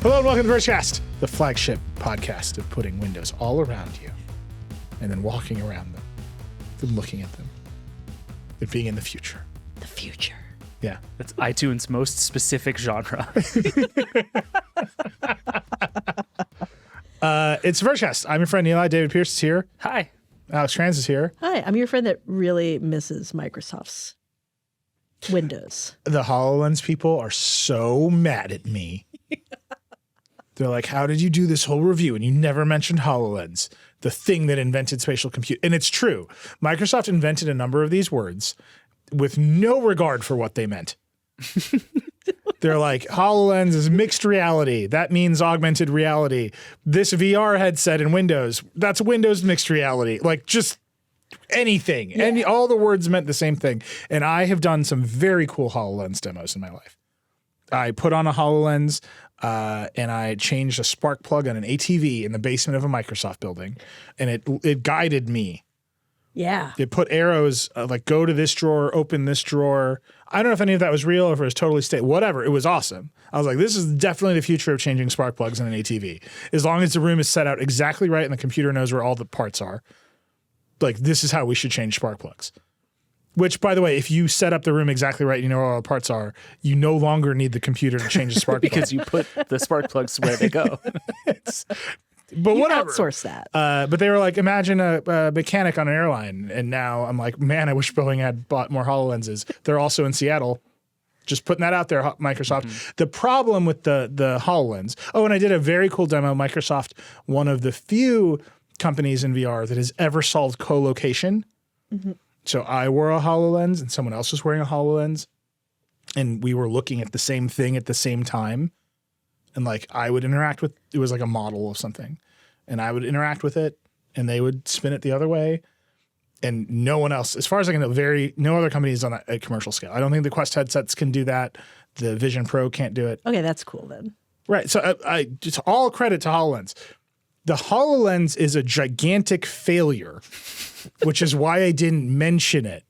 Hello and welcome to Vergecast, the flagship podcast of putting windows all around you and then walking around them, then looking at them, and being in the future. The future. Yeah. That's iTunes' most specific genre. It's Vergecast. I'm your friend Nilay. David Pierce is here. Hi. Alex Trans is here. Hi, I'm your friend that really misses Microsoft's Windows. The HoloLens people are so mad at me. They're like, how did you do this whole review and you never mentioned HoloLens, the thing that invented spatial compute? And it's true. Microsoft invented a number of these words with no regard for what they meant. They're like, HoloLens is mixed reality. That means augmented reality. This VR headset in Windows, that's Windows mixed reality. Like just anything. Yeah. All the words meant the same thing. And I have done some very cool HoloLens demos in my life. I put on a HoloLens and I changed a spark plug on an ATV in the basement of a Microsoft building. And it guided me. Yeah. It put arrows like go to this drawer, open this drawer. I don't know if any of that was real or if it was totally whatever. It was awesome. I was like, this is definitely the future of changing spark plugs in an ATV. As long as the room is set out exactly right and the computer knows where all the parts are. Like, this is how we should change spark plugs. Which, by the way, if you set up the room exactly right, you know where all the parts are, you no longer need the computer to change the spark plug. Because you put the spark plugs where they go. But whatever. Outsource that. But they were like, imagine a mechanic on an airline. And now I'm like, man, I wish Boeing had bought more HoloLenses. They're also in Seattle. Just putting that out there, Microsoft. Mm-hmm. The problem with the HoloLens. Oh, and I did a very cool demo. Microsoft, one of the few companies in VR that has ever solved co-location. Mm-hmm. So I wore a HoloLens and someone else was wearing a HoloLens. And we were looking at the same thing at the same time. And like I would interact with, it was like a model of something. And I would interact with it and they would spin it the other way. And no one else, as far as I can know, no other company is on a commercial scale. I don't think the Quest headsets can do that. The Vision Pro can't do it. Okay, that's cool then. Right. So I just all credit to HoloLens. The HoloLens is a gigantic failure, which is why I didn't mention it.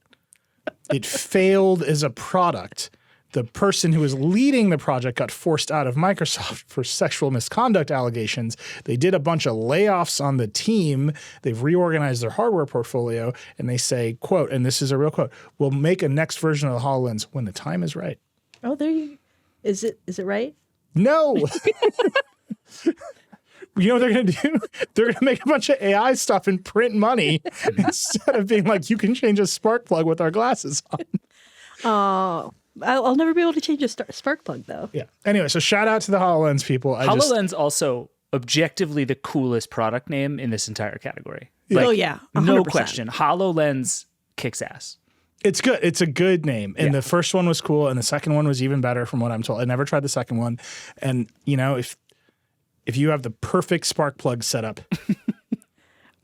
It failed as a product. The person who was leading the project got forced out of Microsoft for sexual misconduct allegations. They did a bunch of layoffs on the team. They've reorganized their hardware portfolio, and they say, quote, and this is a real quote, we'll make a next version of the HoloLens when the time is right. Oh, there you is it right? No. You know what they're going to do? They're going to make a bunch of AI stuff and print money instead of being like, you can change a spark plug with our glasses on. Oh, I'll never be able to change a spark plug, though. Yeah. Anyway, so shout out to the HoloLens people. HoloLens also objectively the coolest product name in this entire category. Like, oh, yeah. 100%. No question. HoloLens kicks ass. It's good. It's a good name. And the first one was cool. And the second one was even better from what I'm told. I never tried the second one. And, you know, if you have the perfect spark plug setup,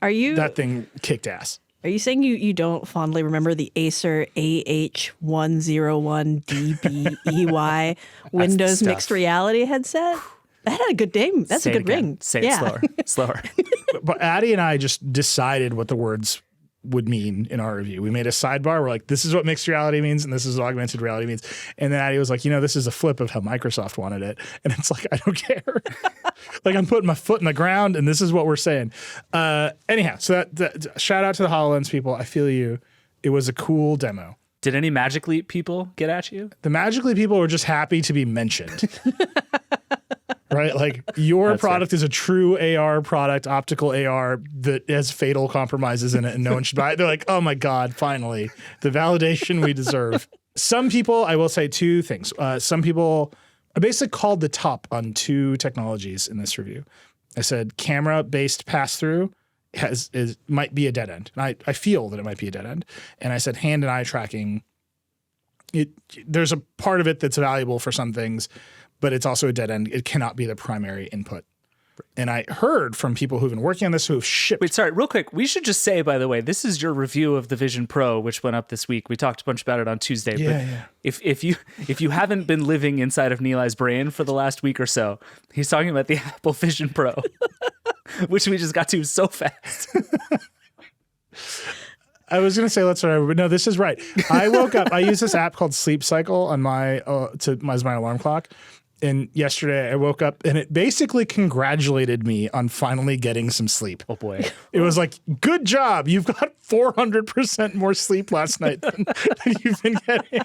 that thing kicked ass. Are you saying you don't fondly remember the Acer AH101DBEY Windows mixed reality headset? That had a good name. That's a good ring. Say it slower. But Addie and I just decided what the words would mean in our review. We made a sidebar. We're like, this is what mixed reality means and this is what augmented reality means. And then Addie was like, you know, this is a flip of how Microsoft wanted it. And it's like, I don't care. Like I'm putting my foot in the ground and this is what we're saying. Anyhow, so that shout out to the HoloLens people. I feel you. It was a cool demo. Did any Magic Leap people get at you? The Magic Leap people were just happy to be mentioned. Right? Like your product is a true AR product, optical AR that has fatal compromises in it and no one should buy it. They're like, oh my God, finally, the validation we deserve. Some people, I will say two things. Some people, I basically called the top on two technologies in this review. I said camera-based pass-through might be a dead end. And I feel that it might be a dead end. And I said hand and eye tracking, there's a part of it that's valuable for some things, but it's also a dead end. It cannot be the primary input. And I heard from people who've been working on this who have shipped. Wait, sorry, real quick. We should just say, by the way, this is your review of the Vision Pro, which went up this week. We talked a bunch about it on Tuesday. Yeah. If you haven't been living inside of Nilay's brain for the last week or so, he's talking about the Apple Vision Pro, which we just got to so fast. I was going to say let's start over, but no, this is right. I woke up. I use this app called Sleep Cycle on my as my alarm clock. And yesterday I woke up and it basically congratulated me on finally getting some sleep. Oh boy. It was like, good job. You've got 400% more sleep last night than you've been getting.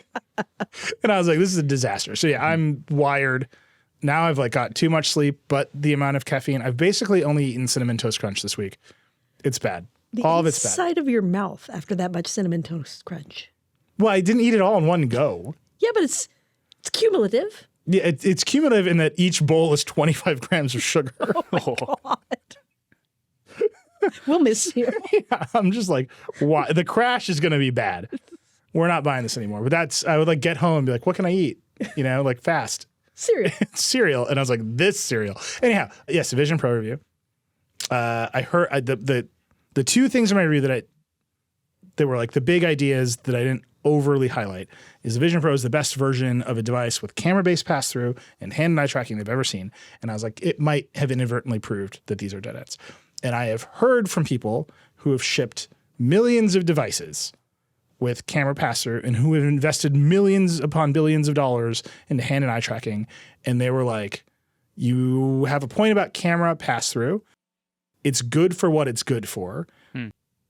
And I was like, this is a disaster. So yeah, I'm wired. Now I've like got too much sleep, but the amount of caffeine, I've basically only eaten Cinnamon Toast Crunch this week. It's bad. All of it's bad. Inside of your mouth after that much Cinnamon Toast Crunch. Well, I didn't eat it all in one go. Yeah, but it's cumulative. Yeah, it's cumulative in that each bowl is 25 grams of sugar. God. We'll miss you. Yeah, I'm just like, why? The crash is going to be bad. We're not buying this anymore. But I would like get home and be like, what can I eat? You know, like fast. Cereal. And I was like, this cereal. Anyhow, yes, the Vision Pro review. I heard the two things in my review that were like the big ideas that I didn't overly highlight is the Vision Pro is the best version of a device with camera-based pass-through and hand and eye tracking they've ever seen. And I was like, it might have inadvertently proved that these are dead ends. And I have heard from people who have shipped millions of devices with camera pass-through and who have invested millions upon billions of dollars into hand and eye tracking. And they were like, you have a point about camera pass-through. It's good for what it's good for.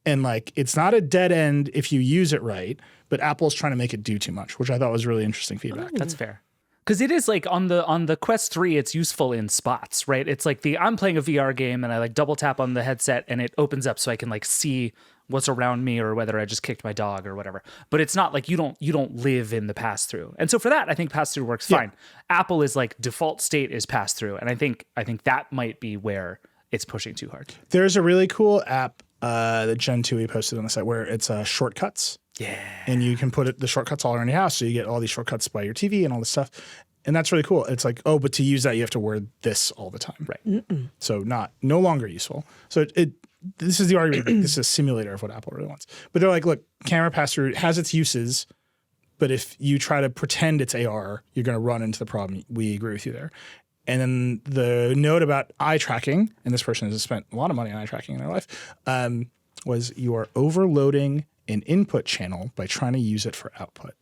And like, it's not a dead end if you use it right, but Apple's trying to make it do too much, which I thought was really interesting feedback. That's fair. Because it is like on the Quest 3, it's useful in spots, right? It's like I'm playing a VR game and I like double tap on the headset and it opens up so I can like see what's around me or whether I just kicked my dog or whatever. But it's not like you don't live in the pass through. And so for that, I think pass through works fine. Apple is like default state is pass through, and I think that might be where it's pushing too hard. There's a really cool app that Gen 2 posted on the site where it's shortcuts. Yeah. And you can put the shortcuts all around your house. So you get all these shortcuts by your TV and all this stuff. And that's really cool. It's like, oh, but to use that, you have to wear this all the time. Right. So no longer useful. So this is the argument. This is a simulator of what Apple really wants. But they're like, look, camera pass-through has its uses, but if you try to pretend it's AR, you're going to run into the problem. We agree with you there. And then the note about eye tracking, and this person has spent a lot of money on eye tracking in their life, was you are overloading an input channel by trying to use it for output,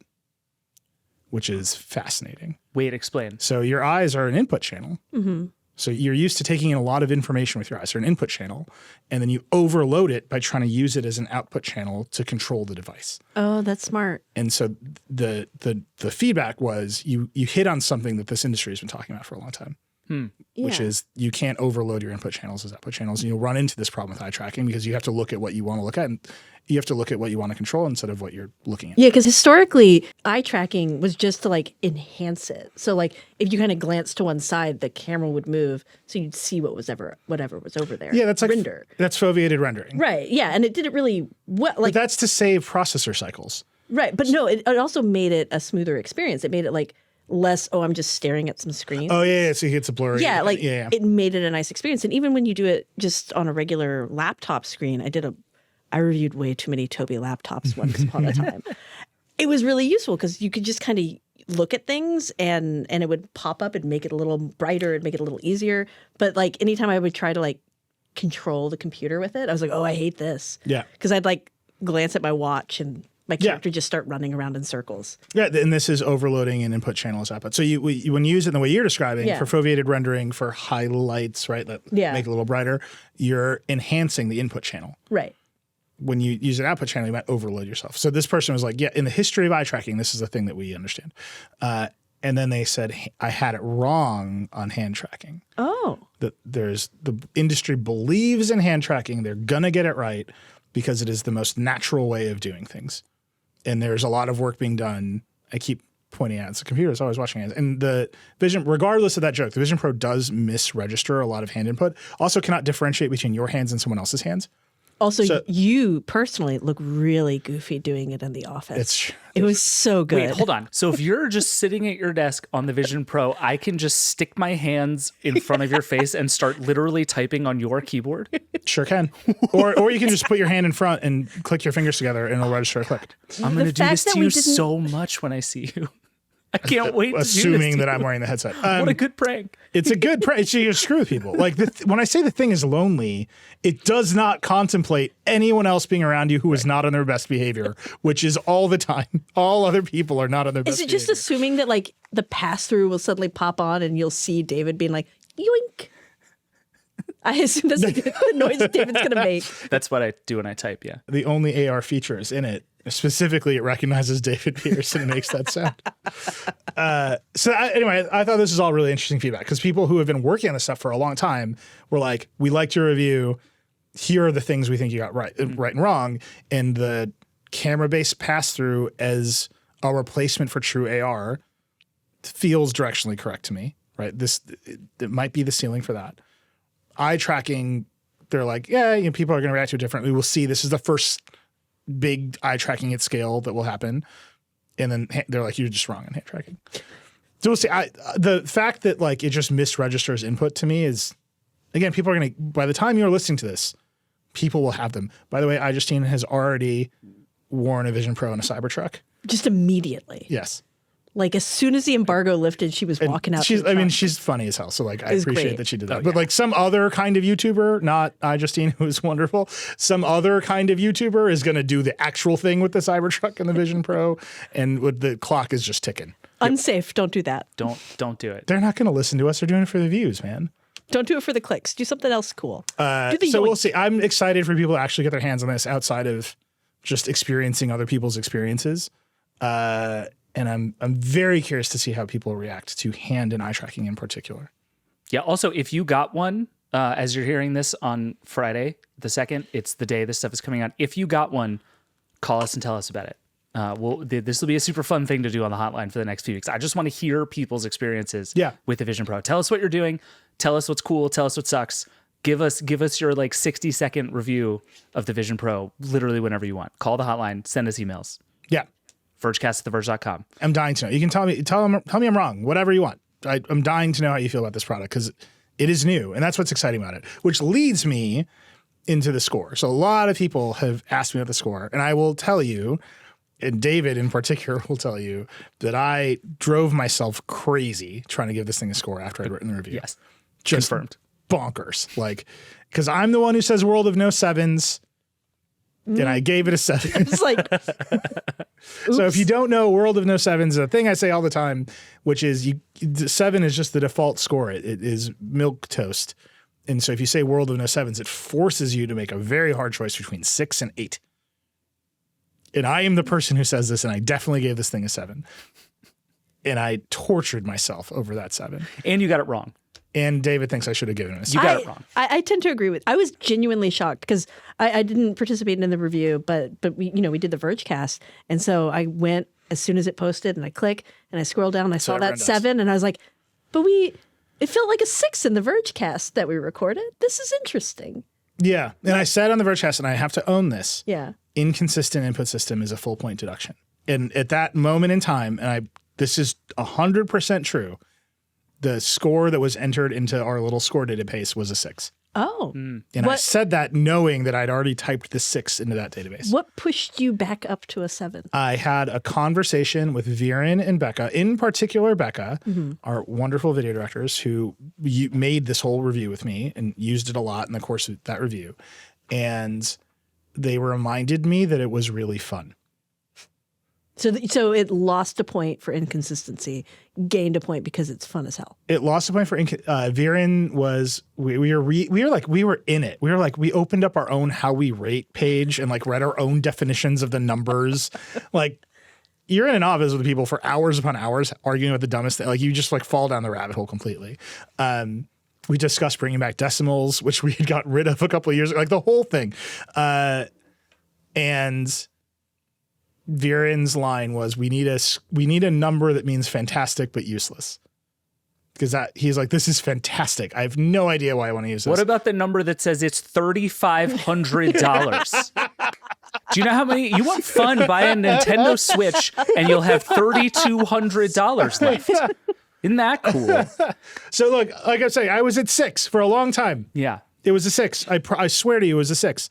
which is fascinating. Wait, explain. So your eyes are an input channel. Mm-hmm. So you're used to taking in a lot of information with your eyes. They're an input channel. And then you overload it by trying to use it as an output channel to control the device. Oh, that's smart. And so the feedback was you hit on something that this industry has been talking about for a long time, which is you can't overload your input channels as output channels. And you'll run into this problem with eye tracking because you have to look at what you want to look at and you have to look at what you want to control instead of what you're looking at. Yeah, because historically, eye tracking was just to like enhance it. So like if you kind of glance to one side, the camera would move so you'd see whatever was over there. Yeah, that's like render. That's foveated rendering. Right. Yeah, and it did it really well. Like but that's to save processor cycles. Right, but no, it also made it a smoother experience. It made it like less, oh, I'm just staring at some screen. Oh, yeah, so it's a blurry. Yeah, like it made it a nice experience. And even when you do it just on a regular laptop screen, I reviewed way too many Tobii laptops once upon a time. It was really useful because you could just kind of look at things and it would pop up and make it a little brighter and make it a little easier. But like anytime I would try to like control the computer with it, I was like, oh, I hate this. Yeah. Because I'd like glance at my watch and my character just start running around in circles. Yeah, and this is overloading an input channel as output. So when you use it in the way you're describing, for foveated rendering, for highlights, right, that make it a little brighter, you're enhancing the input channel. Right. When you use an output channel, you might overload yourself. So this person was like, yeah, in the history of eye tracking, this is a thing that we understand. And then they said, I had it wrong on hand tracking. Oh. The industry believes in hand tracking. They're going to get it right because it is the most natural way of doing things. And there's a lot of work being done. I keep pointing out, it's a computer, it's always watching it. And the Vision, regardless of that joke, the Vision Pro does misregister a lot of hand input. Also cannot differentiate between your hands and someone else's hands. Also, you personally look really goofy doing it in the office. It was so good. Wait, hold on. So if you're just sitting at your desk on the Vision Pro, I can just stick my hands in front of your face and start literally typing on your keyboard? Sure can. Or you can just put your hand in front and click your fingers together and it'll register a click. I'm going to do this to you so much when I see you. I can't wait to assuming do this that to I'm you. wearing the headset. What a good prank. It's a good prank. So you screw with people. Like when I say the thing is lonely, it does not contemplate anyone else being around you who is not on their best behavior, which is all the time. All other people are not on their best Is it just behavior. assuming that like the pass through will suddenly pop on and you'll see David being like, yoink? I assume that's the noise David's going to make. That's what I do when I type, yeah. The only AR feature is in it. Specifically, it recognizes David Pierce and makes that sound. Anyway, I thought this was all really interesting feedback because people who have been working on this stuff for a long time were like, we liked your review. Here are the things we think you got right and wrong. And the camera-based pass-through as a replacement for true AR feels directionally correct to me, right? It might be the ceiling for that. Eye tracking, they're like, yeah, people are going to react to it differently. We'll see. This is the first big eye tracking at scale that will happen. And then they're like, you're just wrong on hand tracking. So we'll see. The fact that like it just misregisters input to me is, again, people are going to, by the time you're listening to this, people will have them. By the way, iJustine has already worn a Vision Pro in a Cybertruck. Just immediately. Yes. Like as soon as the embargo lifted, she was walking out. She's funny as hell. So like, I appreciate great. that she did that. But like some other kind of YouTuber, not iJustine, who is wonderful, some other kind of YouTuber is going to do the actual thing with the Cybertruck and the Vision Pro, and with the clock is just ticking. Unsafe. Don't do that. Don't do it. They're not going to listen to us. They're doing it for the views, man. Don't do it for the clicks. Do something else cool. Do the So yoink. we'll see. I'm excited for people to actually get their hands on this outside of just experiencing other people's experiences. And I'm very curious to see how people react to hand and eye tracking in particular. Yeah. Also, if you got one, as you're hearing this on Friday, the 2nd, it's the day this stuff is coming out. If you got one, call us and tell us about it. This will be a super fun thing to do on the hotline for the next few weeks. I just want to hear people's experiences with the Vision Pro. Tell us what you're doing. Tell us what's cool. Tell us what sucks. Give us your like 60-second review of the Vision Pro literally whenever you want. Call the hotline. Send us emails. Yeah. Vergecast@theverge.com. I'm dying to know. You can tell me I'm wrong, whatever you want. I'm dying to know how you feel about this product because it is new, and that's what's exciting about it, which leads me into the score. So a lot of people have asked me about the score, and I will tell you, and David in particular will tell you, that I drove myself crazy trying to give this thing a score after I'd written the review. Yes. Just Confirmed. Bonkers. Like, because I'm the one who says World of No Sevens, and I gave it a 7. It's like, So if you don't know, World of No Sevens is a thing I say all the time, which is 7 is just the default score. It is milk toast. And so if you say World of No Sevens, it forces you to make a very hard choice between 6 and 8. And I am the person who says this, and I definitely gave this thing a 7. And I tortured myself over that 7. And you got it wrong. And David thinks I should have given it a 6. You got it wrong. I tend to agree with. I was genuinely shocked because I didn't participate in the review, but we did the Vergecast, and so I went as soon as it posted, and I click and I scroll down, and I saw that everyone does. 7, and I was like, but it felt like a 6 in the Vergecast that we recorded. This is interesting. Yeah. And I said on the Vergecast, and I have to own this. Yeah. Inconsistent input system is a full point deduction. And at that moment in time, and this is 100% true, the score that was entered into our little score database was a 6. Oh. And I said that knowing that I'd already typed the 6 into that database. What pushed you back up to a 7? I had a conversation with Viren and Becca, in particular Becca, our wonderful video directors who made this whole review with me and used it a lot in the course of that review. And they reminded me that it was really fun. So it lost a point for inconsistency, gained a point because it's fun as hell. It lost a point for Viren was we were in it. We were like, we opened up our own how we rate page and like read our own definitions of the numbers. Like you're in an office with people for hours upon hours arguing about the dumbest thing. Like you just like fall down the rabbit hole completely. We discussed bringing back decimals, which we had got rid of a couple of years ago, like the whole thing. And Viren's line was, we need a number that means fantastic but useless. Because he's like, this is fantastic. I have no idea why I want to use this. What about the number that says it's $3,500? Do you know how many? You want fun? Buy a Nintendo Switch and you'll have $3,200 left. Isn't that cool? So look, like I say, I was at 6 for a long time. Yeah. It was a 6. I swear to you, it was a 6.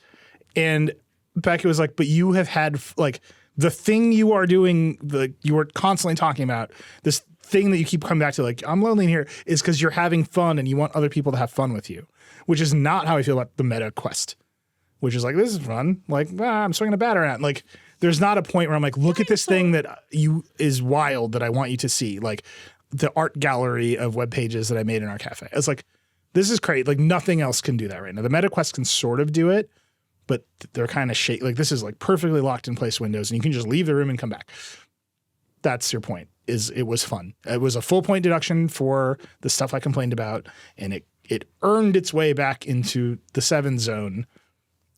And Becky was like, but you have had like the thing you are doing, you are constantly talking about, this thing that you keep coming back to, like, I'm lonely in here, is because you're having fun and you want other people to have fun with you, which is not how I feel about the meta quest, which is like, this is fun. Like, I'm swinging a bat around. Like, there's not a point where I'm like, look at this thing that is wild that I want you to see. Like the art gallery of web pages that I made in our cafe. It's like, this is great. Like nothing else can do that right now. The meta quest can sort of do it, but they're kind of like this is like perfectly locked in place windows and you can just leave the room and come back. That's your point, is it was fun. It was a full point deduction for the stuff I complained about, and it earned its way back into the 7 zone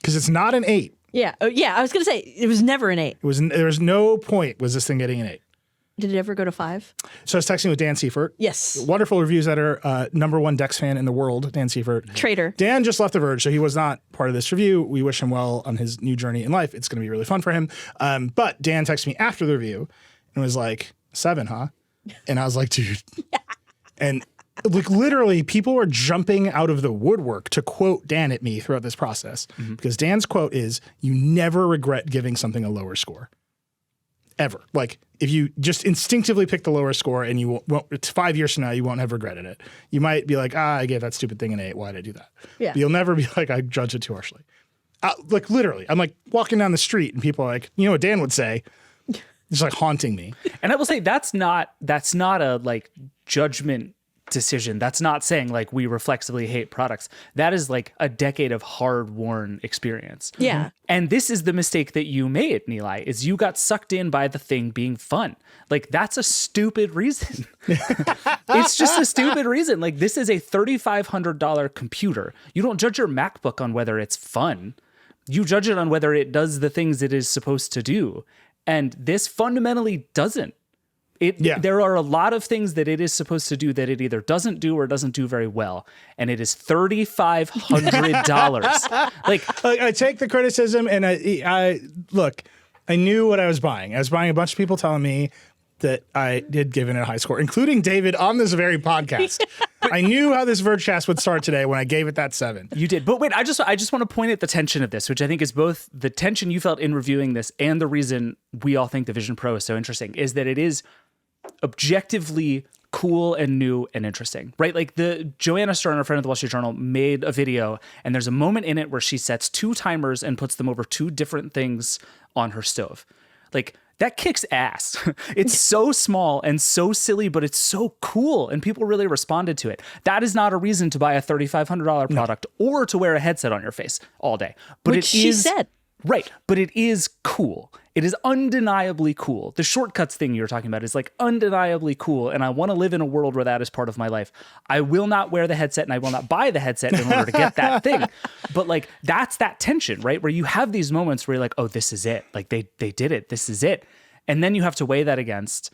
because it's not an 8. Yeah. Oh, yeah. I was going to say it was never an 8. There was no point was this thing getting an 8. Did it ever go to 5? So I was texting with Dan Seifert. Yes. Wonderful reviews editor, #1 Dex fan in the world, Dan Seifert. Traitor. Dan just left The Verge, so he was not part of this review. We wish him well on his new journey in life. It's going to be really fun for him. But Dan texted me after the review and was like, 7, huh? And I was like, dude. And like literally people were jumping out of the woodwork to quote Dan at me throughout this process because Dan's quote is, you never regret giving something a lower score. Ever. Like if you just instinctively pick the lower score and you won't, it's 5 years from now, you won't have regretted it. You might be like, I gave that stupid thing an 8. Why did I do that? Yeah. But you'll never be like, I judged it too harshly. Like literally, I'm like walking down the street and people are like, you know what Dan would say? It's like haunting me. And I will say that's not a like judgment decision. That's not saying like we reflexively hate products. That is like a decade of hard-worn experience. Yeah. And this is the mistake that you made, Nilay, is you got sucked in by the thing being fun. Like that's a stupid reason. It's just a stupid reason. Like this is a $3,500 computer. You don't judge your MacBook on whether it's fun. You judge it on whether it does the things it is supposed to do. And this fundamentally doesn't. There are a lot of things that it is supposed to do that it either doesn't do or doesn't do very well. And it is $3,500. Like I take the criticism and I look, I knew what I was buying. I was buying a bunch of people telling me that I did give it a high score, including David on this very podcast. I knew how this Vergecast would start today when I gave it that 7. You did. But wait, I just want to point at the tension of this, which I think is both the tension you felt in reviewing this and the reason we all think the Vision Pro is so interesting, is that it is objectively cool and new and interesting, right? Like the Joanna Stern, a friend of the Wall Street Journal, made a video and there's a moment in it where she sets 2 timers and puts them over 2 different things on her stove. Like that kicks ass. It's so small and so silly, but it's so cool and people really responded to it. That is not a reason to buy a $3,500 product or to wear a headset on your face all day. But Which she said. Right, but it is cool. It is undeniably cool. The shortcuts thing you're talking about is like undeniably cool, and I want to live in a world where that is part of my life. I will not wear the headset, and I will not buy the headset in order to get that thing. But like that's that tension, right? Where you have these moments where you're like, oh, this is it. Like they did it. This is it. And then you have to weigh that against,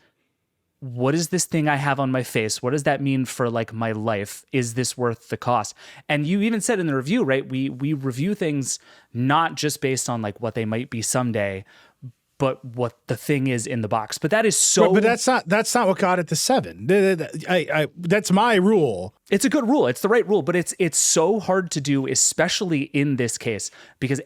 what is this thing I have on my face? What does that mean for like my life? Is this worth the cost? And you even said in the review, right? We review things not just based on like what they might be someday, but what the thing is in the box. But that is so. But that's not what got it to 7. That's my rule. It's a good rule. It's the right rule, but it's so hard to do, especially in this case, because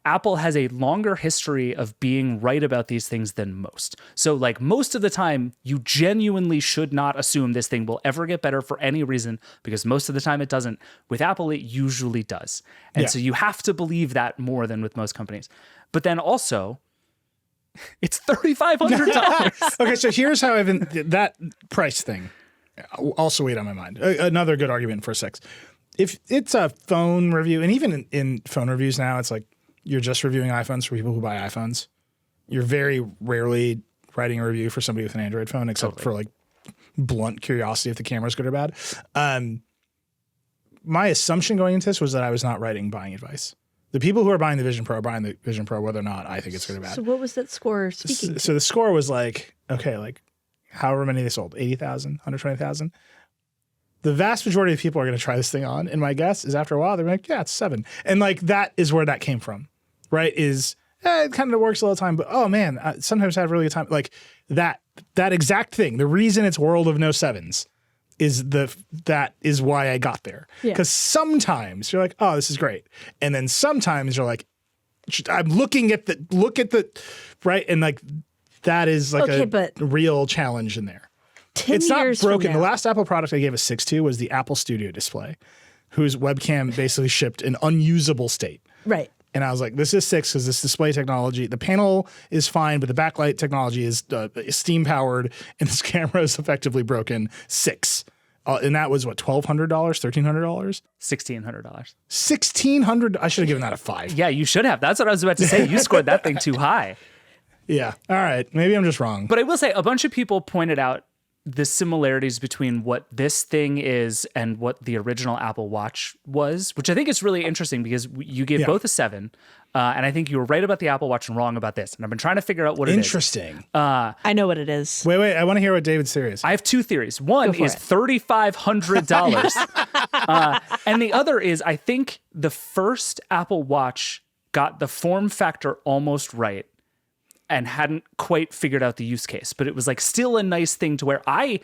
Apple has a longer history of being right about these things than most. So like most of the time, you genuinely should not assume this thing will ever get better for any reason, because most of the time it doesn't. With Apple, it usually does. And so you have to believe that more than with most companies. But then also, it's $3,500. Okay, so here's how that price thing also weighed on my mind. Another good argument for 6. If it's a phone review, and even in phone reviews now, it's like you're just reviewing iPhones for people who buy iPhones. You're very rarely writing a review for somebody with an Android phone, except for like blunt curiosity if the camera's good or bad. My assumption going into this was that I was not writing buying advice. The people who are buying the Vision Pro are buying the Vision Pro, whether or not I think it's good or bad. So what was that score speaking to? So the score was like, okay, like however many they sold, 80,000, 120,000. The vast majority of people are going to try this thing on. And my guess is after a while, they're like, yeah, it's 7. And like, that is where that came from, right? Is it kind of works all the time, but oh man, sometimes I have a really good time. Like that exact thing. The reason it's world of no 7s is that is why I got there. Because sometimes you're like, oh, this is great. And then sometimes you're like, I'm looking at the right, and like that is like Okay, a but real challenge in there. 10 It's not years from broken. The now- last Apple product I gave a 6 to was the Apple Studio display, whose webcam basically shipped in unusable state. Right. And I was like, this is 6 because this display technology, the panel is fine, but the backlight technology is steam powered and this camera is effectively broken. 6. And that was what, $1,200, $1,300? $1,600. $1,600. I should have given that a 5. Yeah, you should have. That's what I was about to say. You scored that thing too high. Yeah. All right. Maybe I'm just wrong. But I will say a bunch of people pointed out the similarities between what this thing is and what the original Apple Watch was, which I think is really interesting because you gave both a 7. And I think you were right about the Apple Watch and wrong about this. And I've been trying to figure out what it is. Interesting. I know what it is. Wait. I want to hear what David's theory is. I have 2 theories. One for is it. $3,500. And the other is I think the first Apple Watch got the form factor almost right and hadn't quite figured out the use case, but it was like still a nice thing to wear. I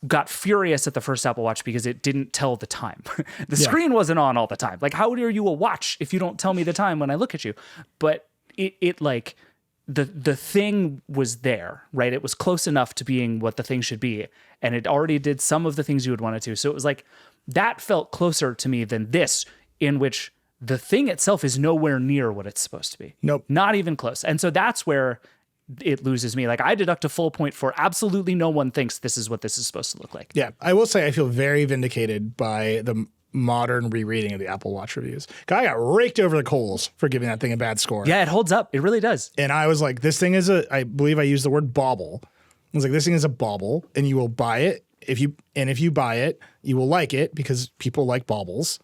got furious at the first Apple Watch because it didn't tell the time. The screen wasn't on all the time. Like, how are you a watch if you don't tell me the time when I look at you? But it like the thing was there, right? It was close enough to being what the thing should be, and it already did some of the things you would want it to. So it was like that felt closer to me than this, in which the thing itself is nowhere near what it's supposed to be. Nope. Not even close. And so that's where it loses me. Like I deduct a full point for absolutely no one thinks this is what this is supposed to look like. Yeah. I will say I feel very vindicated by the modern rereading of the Apple Watch reviews. I got raked over the coals for giving that thing a bad score. Yeah, it holds up. It really does. And I was like, this thing is I believe I used the word bauble. I was like, this thing is a bauble and you will buy it. If you buy it, you will like it because people like baubles,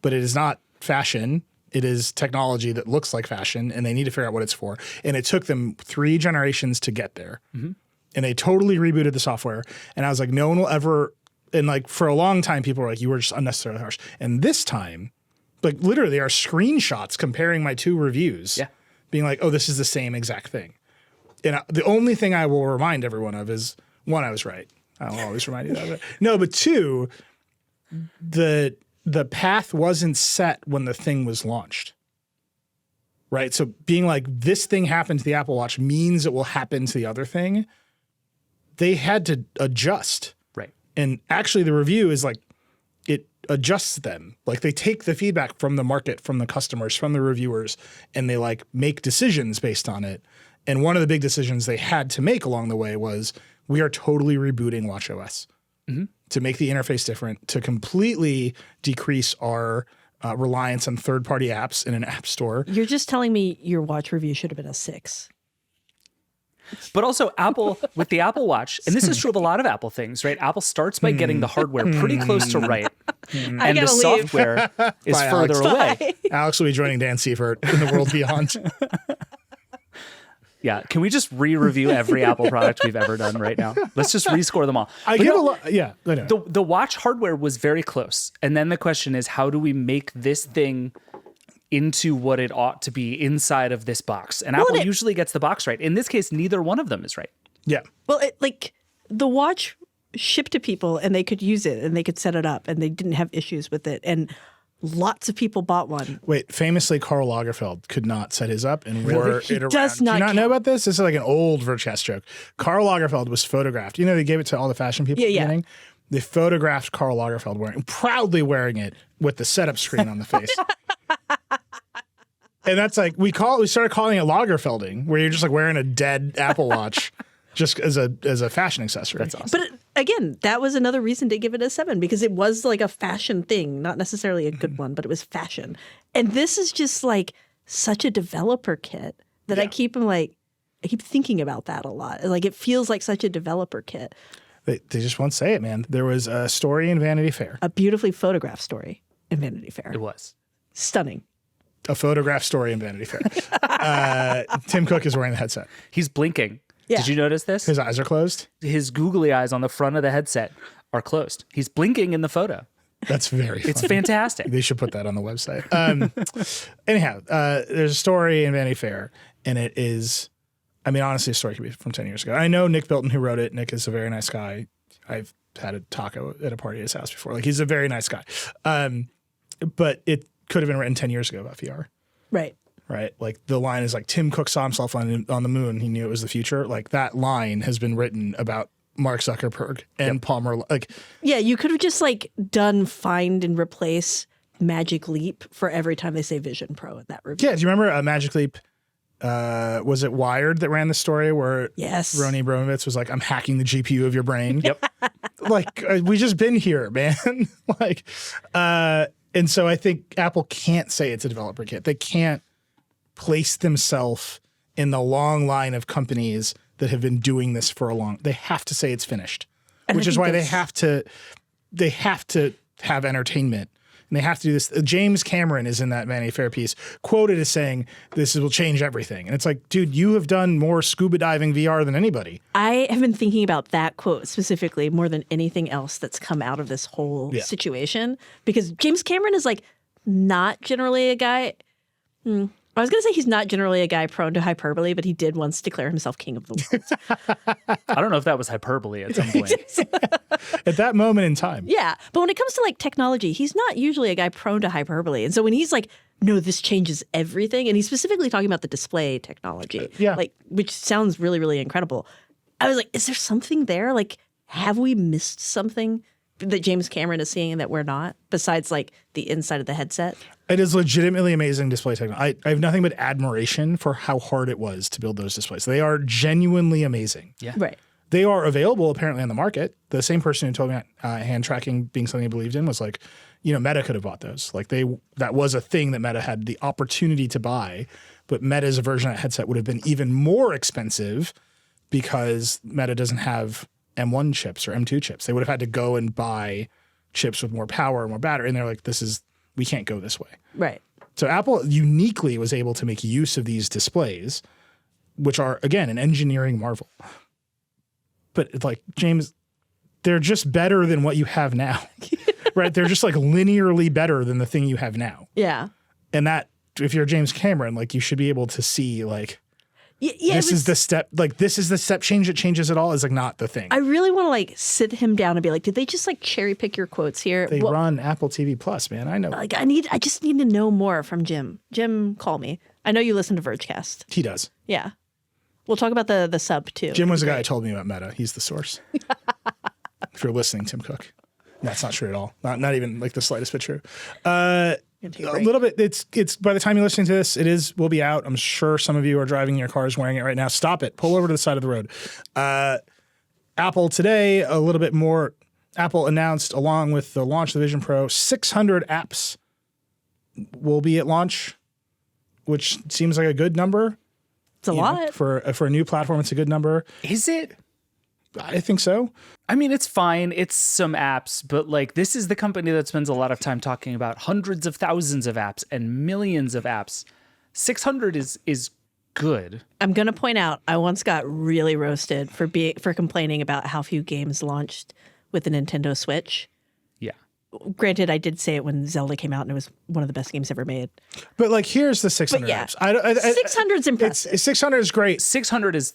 but it is not fashion. It is technology that looks like fashion and they need to figure out what it's for. And it took them 3 generations to get there. Mm-hmm. And they totally rebooted the software. And I was like, no one will ever, and like for a long time, people were like, you were just unnecessarily harsh. And this time, like literally there are screenshots comparing my 2 reviews, being like, oh, this is the same exact thing. And the only thing I will remind everyone of is, 1, I was right. I'll always remind you of it. No, but 2, the path wasn't set when the thing was launched, right? So being like, this thing happened to the Apple Watch means it will happen to the other thing. They had to adjust. Right. And actually the review is like, it adjusts them. Like they take the feedback from the market, from the customers, from the reviewers, and they like make decisions based on it. And one of the big decisions they had to make along the way was, we are totally rebooting watchOS. Mm-hmm. To make the interface different, to completely decrease our reliance on third-party apps in an app store. You're just telling me your watch review should have been a 6. But also Apple, with the Apple Watch, and this is true of a lot of Apple things, right? Apple starts by getting the hardware pretty close to right. And the gotta leave. software is Bye, further Alex. away. Alex will be joining Dan Seifert in the world beyond. Yeah. Can we just re-review every Apple product we've ever done right now? Let's just rescore them all. I But give no, a lot. Yeah, I know. the watch hardware was very close. And then the question is, how do we make this thing into what it ought to be inside of this box? And Apple usually gets the box right. In this case, neither one of them is right. Yeah. Well, the watch shipped to people and they could use it and they could set it up and they didn't have issues with it. And lots of people bought one. Wait, famously, Karl Lagerfeld could not set his up and wore it around. does Do not you not know count. about this? This is like an old Vergecast joke. Karl Lagerfeld was photographed. You know, they gave it to all the fashion people at the Yeah. beginning. They photographed Karl Lagerfeld proudly wearing it with the setup screen on the face. And that's like, we started calling it Lagerfelding, where you're just like wearing a dead Apple Watch just as a fashion accessory. That's awesome. But again, that was another reason to give it a 7 because it was like a fashion thing, not necessarily a good one, but it was fashion. And this is just like such a developer kit that I keep thinking about that a lot. Like it feels like such a developer kit. They just won't say it, man. There was a story in Vanity Fair. A beautifully photographed story in Vanity Fair. It was. Stunning. A photograph story in Vanity Fair. Tim Cook is wearing the headset. He's blinking. Yeah. Did you notice this? His eyes are closed. His googly eyes on the front of the headset are closed. He's blinking in the photo. That's very funny. It's fantastic. They should put that on the website. Anyhow, there's a story in Vanity Fair, and it is, I mean, honestly, a story could be from 10 years ago. I know Nick Bilton, who wrote it. Nick is a very nice guy. I've had a taco at a party at his house before. Like, he's a very nice guy. But it could have been written 10 years ago about VR. Right. right? Like the line is like Tim Cook saw himself on the moon. He knew it was the future. Like that line has been written about Mark Zuckerberg and Palmer. Like, Yeah, you could have just like done find and replace Magic Leap for every time they say Vision Pro in that review. yeah, do you remember Magic Leap? Was it Wired that ran the story where Yes. Roni Abramovitz was like, I'm hacking the GPU of your brain? Yep. Like, we just been here, man. Like, and so I think Apple can't say it's a developer kit. They can't place themselves in the long line of companies that have been doing this for a long. They have to say it's finished, which is why they have to have entertainment. And they have to do this. James Cameron is in that Vanity Fair piece, quoted as saying, this will change everything. And it's like, dude, you have done more scuba diving VR than anybody. I have been thinking about that quote specifically more than anything else that's come out of this whole situation, because James Cameron is like not generally a guy. I was going to say he's not generally a guy prone to hyperbole, but he did once declare himself king of the world. I don't know if that was hyperbole at some point. At that moment in time. Yeah. But when it comes to like technology, he's not usually a guy prone to hyperbole. And so when he's like, no, this changes everything, and he's specifically talking about the display technology, like, which sounds really, really incredible. I was like, is there something there? Like, have we missed something that James Cameron is seeing that we're not, besides like the inside of the headset? It is legitimately amazing display technology. I have nothing but admiration for how hard it was to build those displays. They are genuinely amazing. Yeah. Right. They are available apparently on the market. The same person who told me hand tracking being something he believed in was like, Meta could have bought those. Like that was a thing that Meta had the opportunity to buy, but Meta's version of that headset would have been even more expensive because Meta doesn't have M1 chips or M2 chips. They would have had to go and buy chips with more power and more battery. And they're like, we can't go this way. Right. So Apple uniquely was able to make use of these displays, which are, again, an engineering marvel. But like, James, they're just better than what you have now, right? They're just like linearly better than the thing you have now. Yeah. And that, if you're James Cameron, like you should be able to see like, Yeah, this is the step change that changes it all is like not the thing. I really want to like sit him down and be like, did they just like cherry pick your quotes here? They run Apple TV Plus, man. I know. Like I just need to know more from Jim. Jim, call me. I know you listen to Vergecast. He does. Yeah. We'll talk about the sub too. Jim was the guy who told me about Meta. He's the source. If you're listening, Tim Cook. That's not true at all. Not even like the slightest bit true. A little bit. It's by the time you're listening to this, will be out. I'm sure some of you are driving your cars wearing it right now. Stop it. Pull over to the side of the road. Apple today, a little bit more. Apple announced, along with the launch of the Vision Pro, 600 apps will be at launch, which seems like a good number. It's a lot. For a new platform. It's a good number. Is it? I think so. I mean, it's fine. It's some apps, but like this is the company that spends a lot of time talking about hundreds of thousands of apps and millions of apps. 600 is good. I'm going to point out, I once got really roasted for complaining about how few games launched with the Nintendo Switch. Yeah. Granted, I did say it when Zelda came out and it was one of the best games ever made. But like, here's the 600 yeah, apps. 600's impressive. 600 is great. 600 is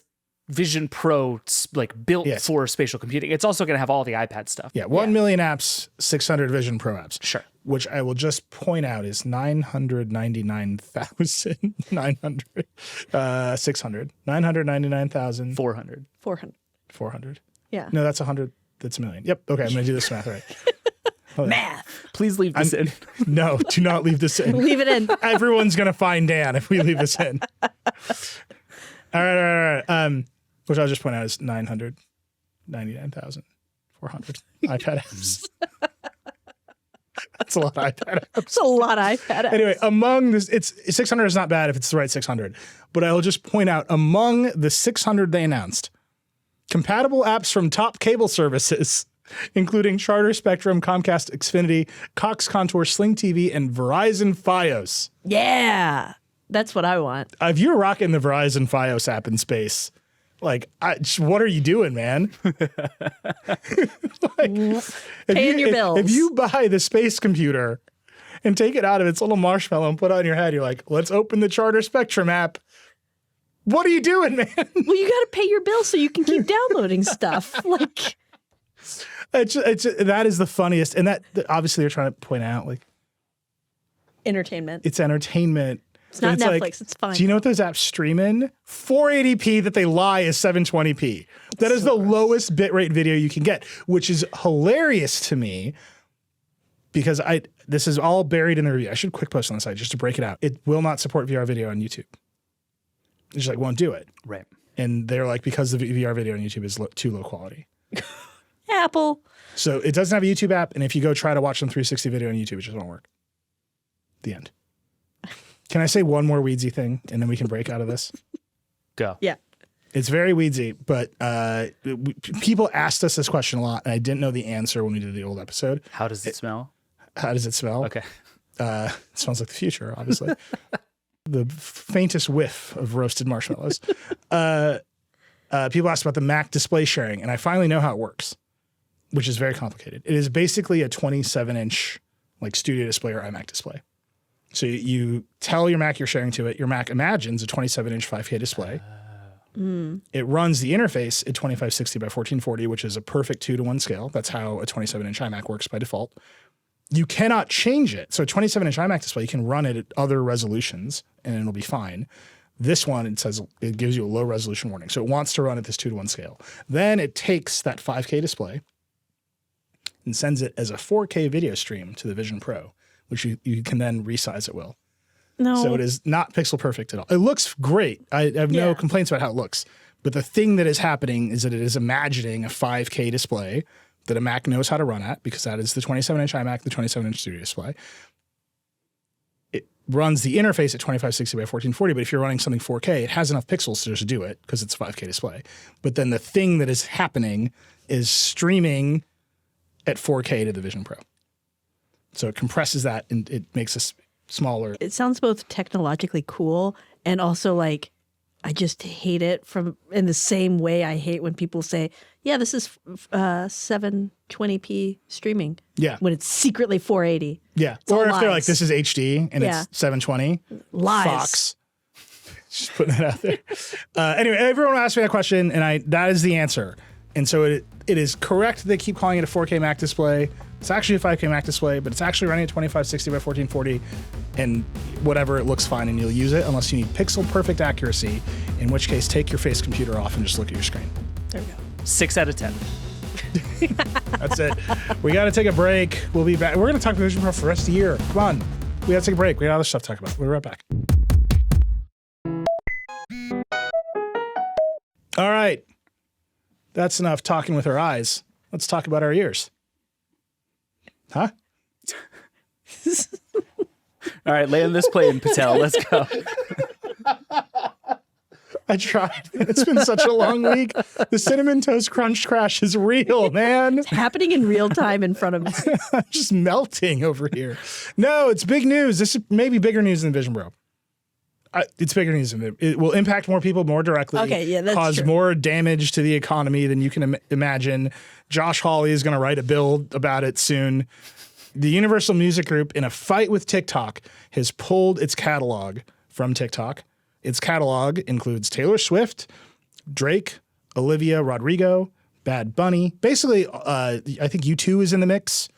Vision Pro, like built for spatial computing. It's also going to have all the iPad stuff. Yeah, 1 million apps, 600 Vision Pro apps. Sure. Which I will just point out is 999,900. 600. 999,000. 400. 400. Yeah. No, that's 100. That's a million. Yep. Okay, I'm going to do this math right. Math. Please leave this in. No, do not leave this in. Leave it in. Everyone's going to find Dan if we leave this in. All right. Which I'll just point out is 999,400 iPad apps. That's a lot of iPad apps. It's a lot of iPad apps. Anyway, among this, 600 is not bad if it's the right 600. But I will just point out, among the 600 they announced, compatible apps from top cable services, including Charter, Spectrum, Comcast, Xfinity, Cox Contour, Sling TV, and Verizon Fios. Yeah. That's what I want. If you're rocking the Verizon Fios app in space, like, what are you doing, man? Paying your bills. If you buy the space computer and take it out of its little marshmallow and put it on your head, you're like, let's open the Charter Spectrum app. What are you doing, man? Well, you got to pay your bills so you can keep downloading stuff. Like, that is the funniest. And that obviously they're trying to point out, like, entertainment. it's entertainment. It's not But Netflix. It's fine. Do you know what those apps stream in? 480p that they lie is 720p. That is the lowest bitrate video you can get, which is hilarious to me because this is all buried in the review. I should quick post on the site just to break it out. It will not support VR video on YouTube. It just won't do it. Right. And they're like, because the VR video on YouTube is too low quality. Apple. So it doesn't have a YouTube app. And if you go try to watch some 360 video on YouTube, it just won't work. The end. Can I say one more weedsy thing and then we can break out of this? Go. Yeah. It's very weedsy, but people asked us this question a lot, and I didn't know the answer when we did the old episode. How does it smell? How does it smell? Okay. It smells like the future, obviously. The faintest whiff of roasted marshmallows. People asked about the Mac display sharing, and I finally know how it works, which is very complicated. It is basically a 27-inch like studio display or iMac display. So you tell your Mac you're sharing to it. Your Mac imagines a 27-inch 5K display. It runs the interface at 2560 by 1440, which is a perfect 2-to-1 scale. That's how a 27-inch iMac works by default. You cannot change it. So a 27-inch iMac display, you can run it at other resolutions, and it'll be fine. This one, it says it gives you a low resolution warning. So it wants to run at this 2-to-1 scale. Then it takes that 5K display and sends it as a 4K video stream to the Vision Pro, which you can then resize at will. No. So it is not pixel perfect at all. It looks great. I have no complaints about how it looks. But the thing that is happening is that it is imagining a 5K display that a Mac knows how to run at, because that is the 27-inch iMac, the 27-inch studio display. It runs the interface at 2560 by 1440, but if you're running something 4K, it has enough pixels to just do it because it's a 5K display. But then the thing that is happening is streaming at 4K to the Vision Pro. So it compresses that and it makes us smaller. It sounds both technologically cool and also like I just hate it from in the same way I hate when people say, yeah, this is 720p streaming. Yeah. When it's secretly 480. Yeah. It's Or all if they're like, lies. this is HD and Yeah. it's 720. Lies. Fox. Just putting that out there. Anyway, everyone asked me that question and that is the answer. And so it is correct. They keep calling it a 4K Mac display. It's actually a 5K Mac display, but it's actually running at 2560 by 1440 and whatever, it looks fine and you'll use it unless you need pixel perfect accuracy, in which case take your face computer off and just look at your screen. There we go. 6 out of 10. That's it. We got to take a break. We'll be back. We're going to talk Vision Pro for the rest of the year. Come on. We got to take a break. We got other stuff to talk about. We'll be right back. All right. That's enough talking with our eyes. Let's talk about our ears. Huh? All right, land this plane, Patel. Let's go. I tried. It's been such a long week. The Cinnamon Toast Crunch crash is real, man. It's happening in real time in front of me. I'm just melting over here. No, it's big news. This is maybe bigger news than Vision Pro. It's bigger news than it will impact more people more directly. Okay, yeah, that's cause true. more damage to the economy than you can imagine. Josh Hawley is going to write a bill about it soon. The Universal Music Group, in a fight with TikTok, has pulled its catalog from TikTok. Its catalog includes Taylor Swift, Drake, Olivia Rodrigo, Bad Bunny. Basically, I think U2 is in the mix.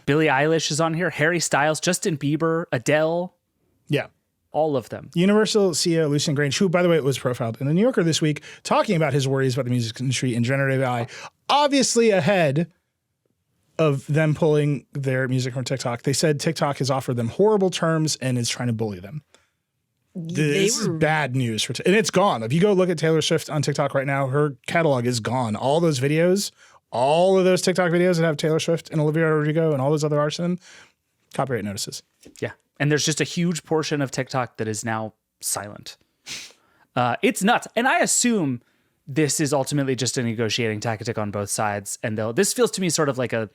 Billie Eilish is on here. Harry Styles, Justin Bieber, Adele, Yeah. all of them. Universal CEO Lucien Grange, who, by the way, was profiled in The New Yorker this week, talking about his worries about the music industry and generative AI, obviously ahead of them pulling their music from TikTok. They said TikTok has offered them horrible terms and is trying to bully them. This is bad news for and it's gone. If you go look at Taylor Swift on TikTok right now, her catalog is gone. All those videos, all of those TikTok videos that have Taylor Swift and Olivia Rodrigo and all those other artists in them, copyright notices. Yeah. And there's just a huge portion of TikTok that is now silent. It's nuts. And I assume this is ultimately just a negotiating tactic on both sides. And this feels to me sort of like a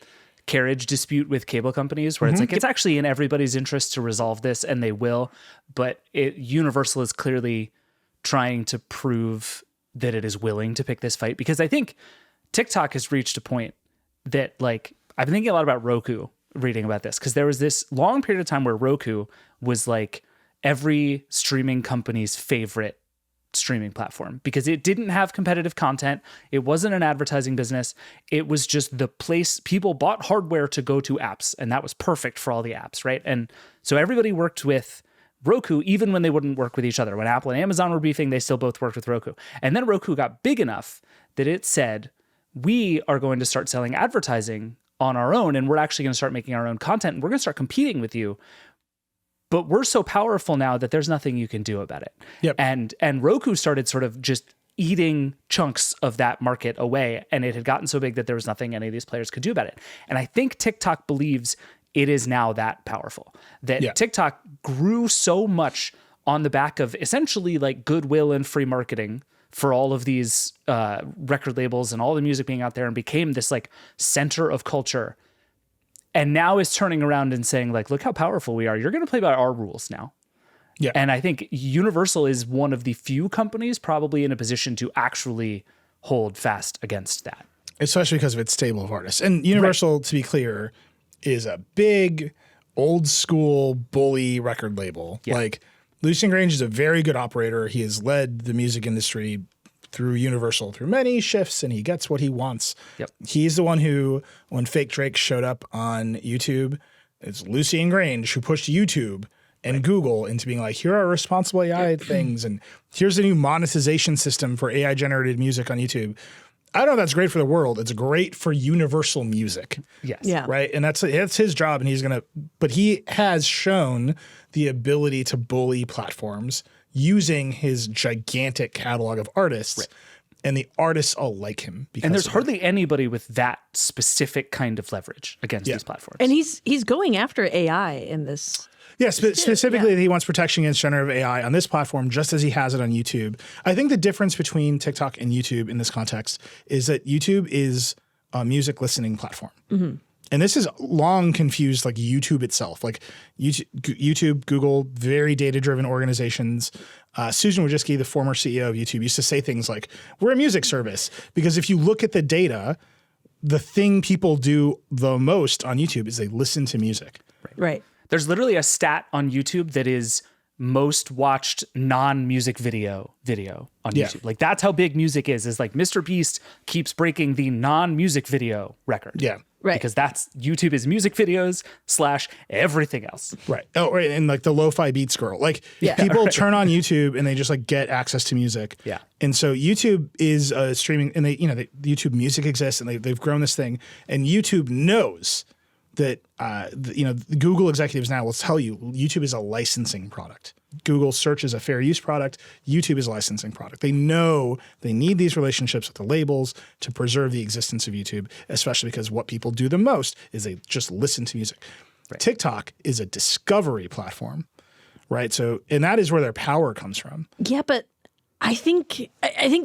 carriage dispute with cable companies where it's like, it's actually in everybody's interest to resolve this, and they will. But Universal is clearly trying to prove that it is willing to pick this fight, because I think TikTok has reached a point that, like, I've been thinking a lot about Roku reading about this, because there was this long period of time where Roku was like every streaming company's favorite streaming platform because it didn't have competitive content. It wasn't an advertising business. It was just the place people bought hardware to go to apps, and that was perfect for all the apps, right? And so everybody worked with Roku, even when they wouldn't work with each other. When Apple and Amazon were beefing, they still both worked with Roku. And then Roku got big enough that it said, we are going to start selling advertising on our own, and we're actually going to start making our own content, and we're going to start competing with you. But we're so powerful now that there's nothing you can do about it. Yep. And Roku started sort of just eating chunks of that market away, and it had gotten so big that there was nothing any of these players could do about it. And I think TikTok believes it is now that powerful, that TikTok grew so much on the back of essentially like goodwill and free marketing for all of these record labels and all the music being out there, and became this like center of culture. And now is turning around and saying like, look how powerful we are. You're going to play by our rules now. Yeah. And I think Universal is one of the few companies probably in a position to actually hold fast against that. Especially because of its stable of artists. And Universal, to be clear, is a big, old school bully record label. Yeah. Like, Lucian Grange is a very good operator. He has led the music industry through Universal through many shifts, and he gets what he wants. Yep. He's the one who, when Fake Drake showed up on YouTube, it's Lucian Grange who pushed YouTube and Google into being like, here are responsible AI things, and here's a new monetization system for AI generated music on YouTube. I don't know if that's great for the world. It's great for Universal Music. Yes. Yeah. Right. And that's his job. And but he has shown the ability to bully platforms using his gigantic catalog of artists. Right. And the artists all like him. Because and there's hardly anybody with that specific kind of leverage against these platforms. And he's going after AI in this. Yeah, specifically, he wants protection against generative AI on this platform, just as he has it on YouTube. I think the difference between TikTok and YouTube in this context is that YouTube is a music listening platform. Mm-hmm. And this has long confused like YouTube itself. Like YouTube, Google, very data-driven organizations. Susan Wojcicki, the former CEO of YouTube, used to say things like, we're a music service. Because if you look at the data, the thing people do the most on YouTube is they listen to music. Right. There's literally a stat on YouTube that is most watched non-music video on YouTube. Like that's how big music is like Mr. Beast keeps breaking the non-music video record. Yeah. Right. Because YouTube is music videos / everything else. Right. Oh, right. And like the lo-fi beats girl. Like people turn on YouTube and they just like get access to music. Yeah. And so YouTube is streaming, and YouTube Music exists, and they've grown this thing, and YouTube knows that Google executives now will tell you YouTube is a licensing product. Google search is a fair use product. YouTube is a licensing product. They know they need these relationships with the labels to preserve the existence of YouTube, especially because what people do the most is they just listen to music. Right. TikTok is a discovery platform, right? So, and that is where their power comes from. Yeah, but I think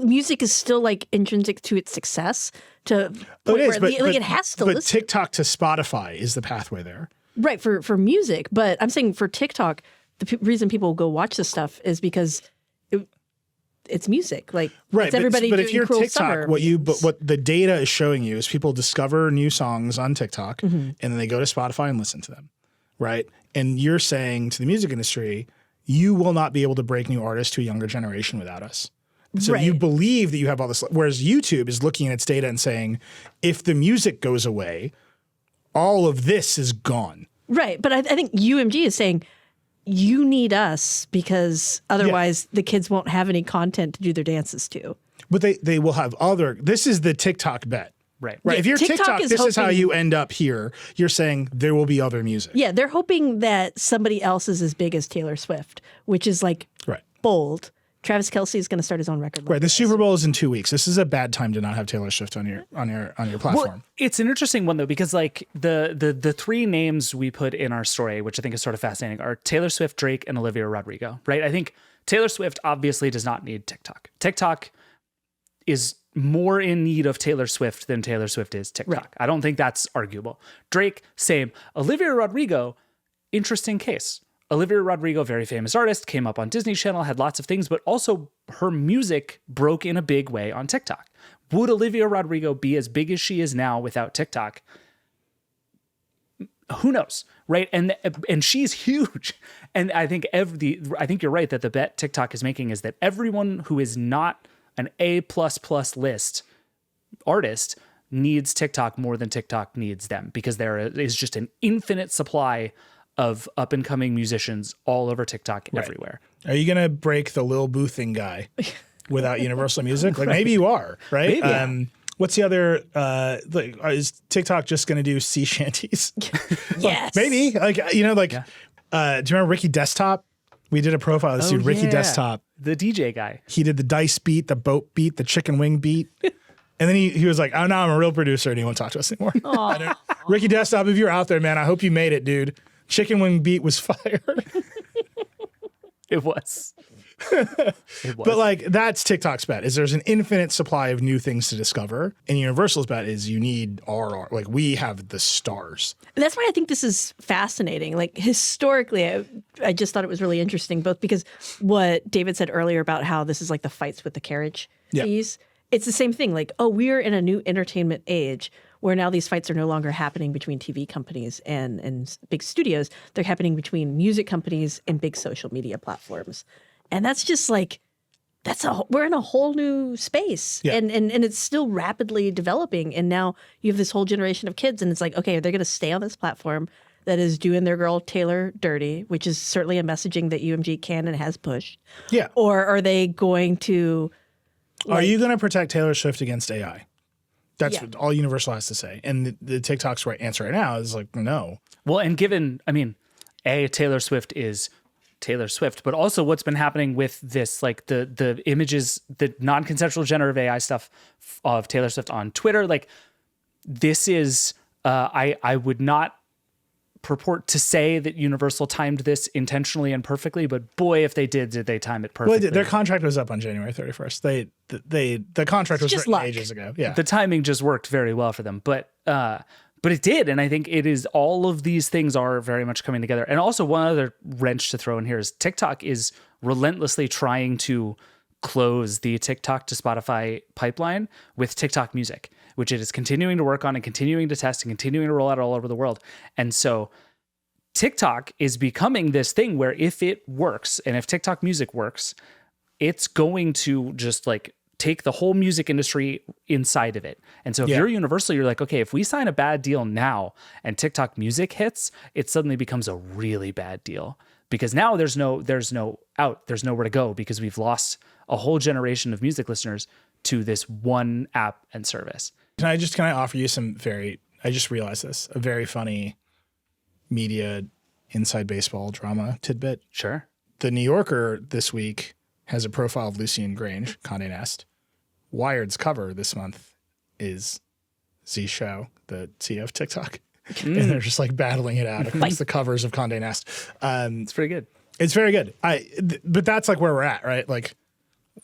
music is still like intrinsic to its success. It has to. But TikTok to Spotify is the pathway there, right? For music, but I'm saying for TikTok, the reason people go watch this stuff is because it's music. Like right, it's everybody. But if you're Cruel TikTok, Summer. what the data is showing you is people discover new songs on TikTok, and then they go to Spotify and listen to them, right? And you're saying to the music industry, you will not be able to break new artists to a younger generation without us. So you believe that you have all this, whereas YouTube is looking at its data and saying, if the music goes away, all of this is gone. Right. But I think UMG is saying, you need us because otherwise the kids won't have any content to do their dances to. But they will have this is the TikTok bet. Right. Right. Yeah, if you're TikTok this is how you end up here. You're saying there will be other music. Yeah. They're hoping that somebody else is as big as Taylor Swift, which is like bold. Travis Kelce is going to start his own record label. Right. The Super Bowl is in 2 weeks. This is a bad time to not have Taylor Swift on your platform. Well, it's an interesting one though, because like the three names we put in our story, which I think is sort of fascinating, are Taylor Swift, Drake, and Olivia Rodrigo. Right. I think Taylor Swift obviously does not need TikTok. TikTok is more in need of Taylor Swift than Taylor Swift is TikTok. Right. I don't think that's arguable. Drake, same. Olivia Rodrigo, interesting case. Olivia Rodrigo, very famous artist, came up on Disney Channel, had lots of things, but also her music broke in a big way on TikTok. Would Olivia Rodrigo be as big as she is now without TikTok? Who knows, right? And she's huge. And I think you're right that the bet TikTok is making is that everyone who is not an A++ list artist needs TikTok more than TikTok needs them, because there is just an infinite supply of up and coming musicians all over TikTok everywhere. Are you going to break the Lil Boothing guy without Universal Music? Like maybe you are, right? Maybe. What's the other, is TikTok just going to do sea shanties? Yes. Maybe. Like, do you remember Ricky Desktop? We did a profile of this dude, Ricky Desktop. The DJ guy. He did the dice beat, the boat beat, the chicken wing beat. And then he was like, oh, no, I'm a real producer and he won't talk to us anymore. Ricky Desktop, if you're out there, man, I hope you made it, dude. Chicken wing beat was fire. It was. It was. But like that's TikTok's bet is there's an infinite supply of new things to discover. And Universal's bet is you need RR. Like we have the stars. And that's why I think this is fascinating. Like historically, I just thought it was really interesting, both because what David said earlier about how this is like the fights with the carriage fees. It's the same thing. Like, oh, we are in a new entertainment age where now these fights are no longer happening between TV companies and big studios. They're happening between music companies and big social media platforms. And that's just like, we're in a whole new space. Yeah. And it's still rapidly developing. And now you have this whole generation of kids and it's like, okay, are they going to stay on this platform that is doing their girl Taylor dirty, which is certainly a messaging that UMG can and has pushed? Yeah. Or are they going to... Are you going to protect Taylor Swift against AI? That's what all Universal has to say. And the TikTok's right answer right now is like, no. Well, and given, Taylor Swift is Taylor Swift, but also what's been happening with this, like the images, the non-consensual generative AI stuff of Taylor Swift on Twitter, like this is, I would not purport to say that Universal timed this intentionally and perfectly, but boy, if they did they time it perfectly? Well, their contract was up on January 31st. The contract was written ages ago. Yeah. The timing just worked very well for them, but it did. And I think it is, all of these things are very much coming together. And also one other wrench to throw in here is TikTok is relentlessly trying to close the TikTok to Spotify pipeline with TikTok Music, which it is continuing to work on and continuing to test and continuing to roll out all over the world. And so TikTok is becoming this thing where if it works and if TikTok Music works, it's going to just like take the whole music industry inside of it. And so if you're Universal, you're like, okay, if we sign a bad deal now and TikTok Music hits, it suddenly becomes a really bad deal because now there's no out, there's nowhere to go because we've lost a whole generation of music listeners to this one app and service. Can I offer you I just realized this, a very funny media inside baseball drama tidbit. Sure. The New Yorker this week has a profile of Lucien Grange, Condé Nast. Wired's cover this month is Z Show, the CEO of TikTok. And they're just like battling it out across the covers of Condé Nast. It's pretty good. It's very good. But that's like where we're at, right? Like